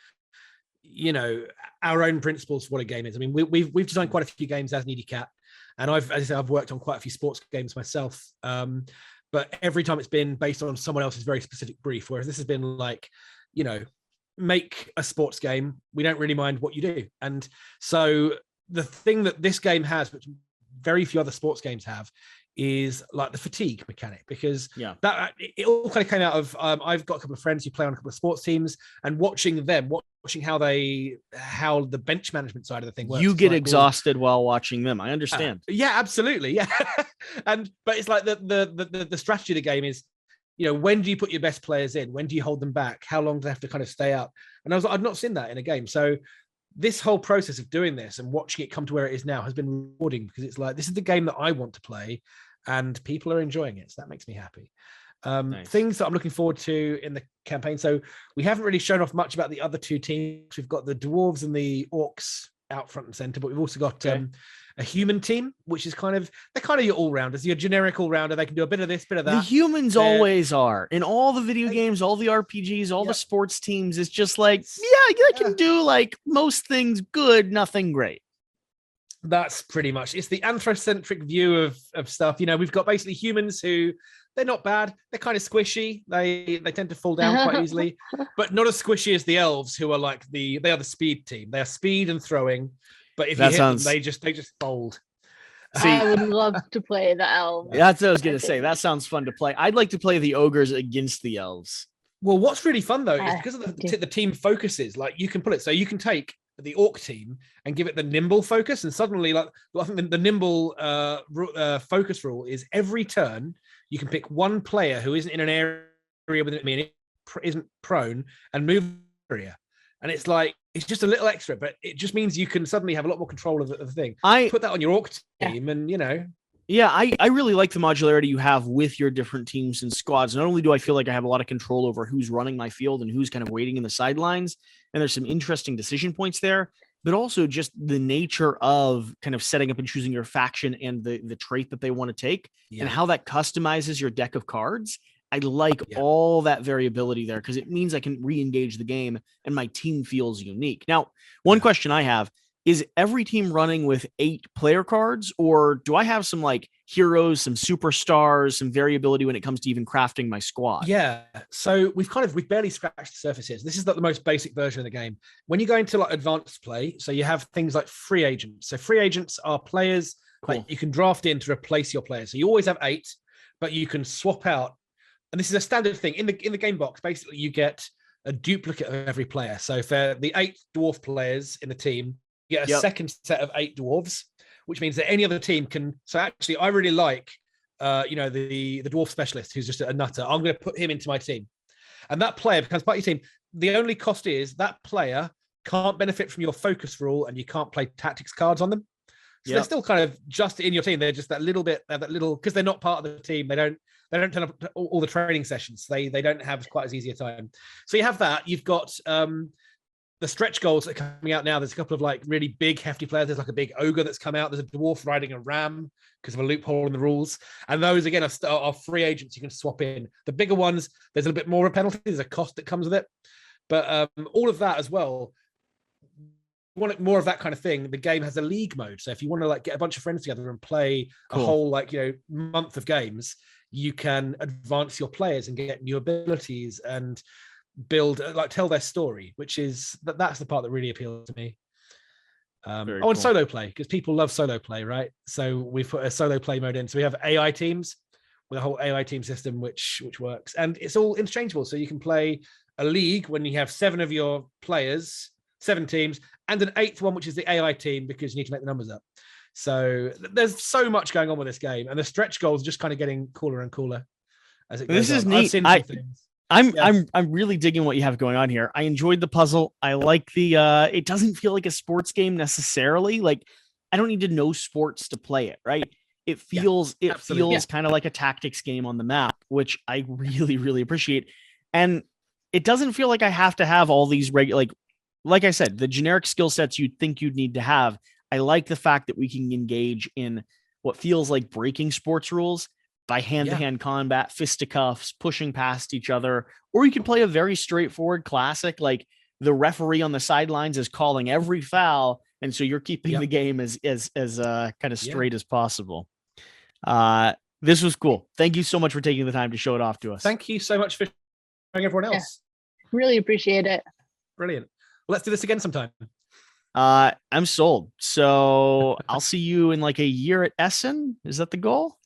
Speaker 2: our own principles for what a game is. I mean, we've designed quite a few games as Needy Cat, and I've worked on quite a few sports games myself. But every time it's been based on someone else's very specific brief, whereas this has been like, make a sports game. We don't really mind what you do. And so the thing that this game has, which very few other sports games have, is like the fatigue mechanic, because that it all kind of came out of I've got a couple of friends who play on a couple of sports teams, and watching how the bench management side of the thing works.
Speaker 1: You get exhausted while watching them. I understand.
Speaker 2: Yeah, absolutely. Yeah. But it's like the strategy of the game is, when do you put your best players in? When do you hold them back? How long do they have to kind of stay out? And I was like, I've not seen that in a game. So this whole process of doing this and watching it come to where it is now has been rewarding, because it's like, this is the game that I want to play and people are enjoying it. So that makes me happy. Nice. Things that I'm looking forward to in the campaign. So we haven't really shown off much about the other two teams. We've got the dwarves and the orcs out front and center, but we've also got a human team, which is they're kind of your all-rounders, your generic all-rounder. They can do a bit of this, bit of that.
Speaker 1: The humans always are. In all the video games, all the RPGs, all the sports teams, it's just like, they can do like most things good, nothing great.
Speaker 2: That's pretty much, it's the anthrocentric view of stuff. We've got basically humans who, they're not bad. They're kind of squishy. They tend to fall down quite easily, but not as squishy as the elves, who are like they are the speed team. They are speed and throwing, but if you hit them, they just fold.
Speaker 3: See, I would love to play the elves.
Speaker 1: That's what I was going to say. That sounds fun to play. I'd like to play the ogres against the elves.
Speaker 2: Well, what's really fun though is because of the team focuses, like you can put it, so you can take the orc team and give it the nimble focus, and suddenly, like, I think the nimble focus rule is every turn you can pick one player who isn't in an area with an enemy, isn't prone, and move area. And it's like, it's just a little extra, but it just means you can suddenly have a lot more control of the thing. I put that on your orc team, and
Speaker 1: I really like the modularity you have with your different teams and squads. Not only do I feel like I have a lot of control over who's running my field and who's kind of waiting in the sidelines, and there's some interesting decision points there, but also just the nature of kind of setting up and choosing your faction and the trait that they want to take and how that customizes your deck of cards. I like all that variability there, because it means I can re-engage the game and my team feels unique. Now, one question I have is, every team running with 8 player cards, or do I have some like heroes, some superstars, some variability when it comes to even crafting my squad?
Speaker 2: Yeah. So we've barely scratched the surface here. This is like the most basic version of the game. When you go into like advanced play, so you have things like free agents. So free agents are players like you can draft in to replace your players. So you always have 8, but you can swap out. And this is a standard thing in the game box. Basically, you get a duplicate of every player. So for the 8 dwarf players in the team, you get a second set of 8 dwarves, which means that any other team can. So actually, I really like, the dwarf specialist, who's just a nutter. I'm going to put him into my team, and that player becomes part of your team. The only cost is that player can't benefit from your focus rule, and you can't play tactics cards on them. So they're still kind of just in your team. They're just that little bit, because they're not part of the team. They don't turn up to all the training sessions. They don't have quite as easy a time. So you have that. You've got the stretch goals that are coming out now. There's a couple of like really big, hefty players. There's like a big ogre that's come out. There's a dwarf riding a ram because of a loophole in the rules. And those, again, are free agents you can swap in. The bigger ones, there's a little bit more of a penalty. There's a cost that comes with it. But all of that as well, you want more of that kind of thing. The game has a league mode. So if you want to like get a bunch of friends together and play a whole month of games, you can advance your players and get new abilities. And build, like tell their story, which is that's the part that really appeals to me.
Speaker 1: Very
Speaker 2: And
Speaker 1: cool.
Speaker 2: solo play, because people love solo play, right? So we put a solo play mode in. So we have AI teams with a whole AI team system, which works, and it's all interchangeable. So you can play a league when you have 7 of your players, 7 teams, and an 8th one, which is the AI team, because you need to make the numbers up. So there's so much going on with this game, and the stretch goals are just kind of getting cooler and cooler as it goes.
Speaker 1: This is
Speaker 2: on.
Speaker 1: neat.
Speaker 2: I've seen some things.
Speaker 1: I'm really digging what you have going on here. I enjoyed the puzzle. I like the it doesn't feel like a sports game necessarily. Like I don't need to know sports to play it, right? It feels kind of like a tactics game on the map, which I really, really appreciate. And it doesn't feel like I have to have all these regular, like I said, the generic skill sets you'd think you'd need to have. I like the fact that we can engage in what feels like breaking sports rules by hand-to-hand combat, fisticuffs, pushing past each other, or you can play a very straightforward classic, like the referee on the sidelines is calling every foul, and so you're keeping the game as kind of straight as possible. This was cool. Thank you so much for taking the time to show it off to us.
Speaker 2: Thank you so much for showing everyone else.
Speaker 3: Really appreciate it.
Speaker 2: Brilliant. Let's do this again sometime.
Speaker 1: I'm sold. So I'll see you in like a year at Essen. Is that the goal?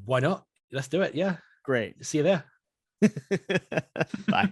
Speaker 2: Why not? Let's do it. Yeah.
Speaker 1: Great.
Speaker 2: See you there.
Speaker 1: Bye.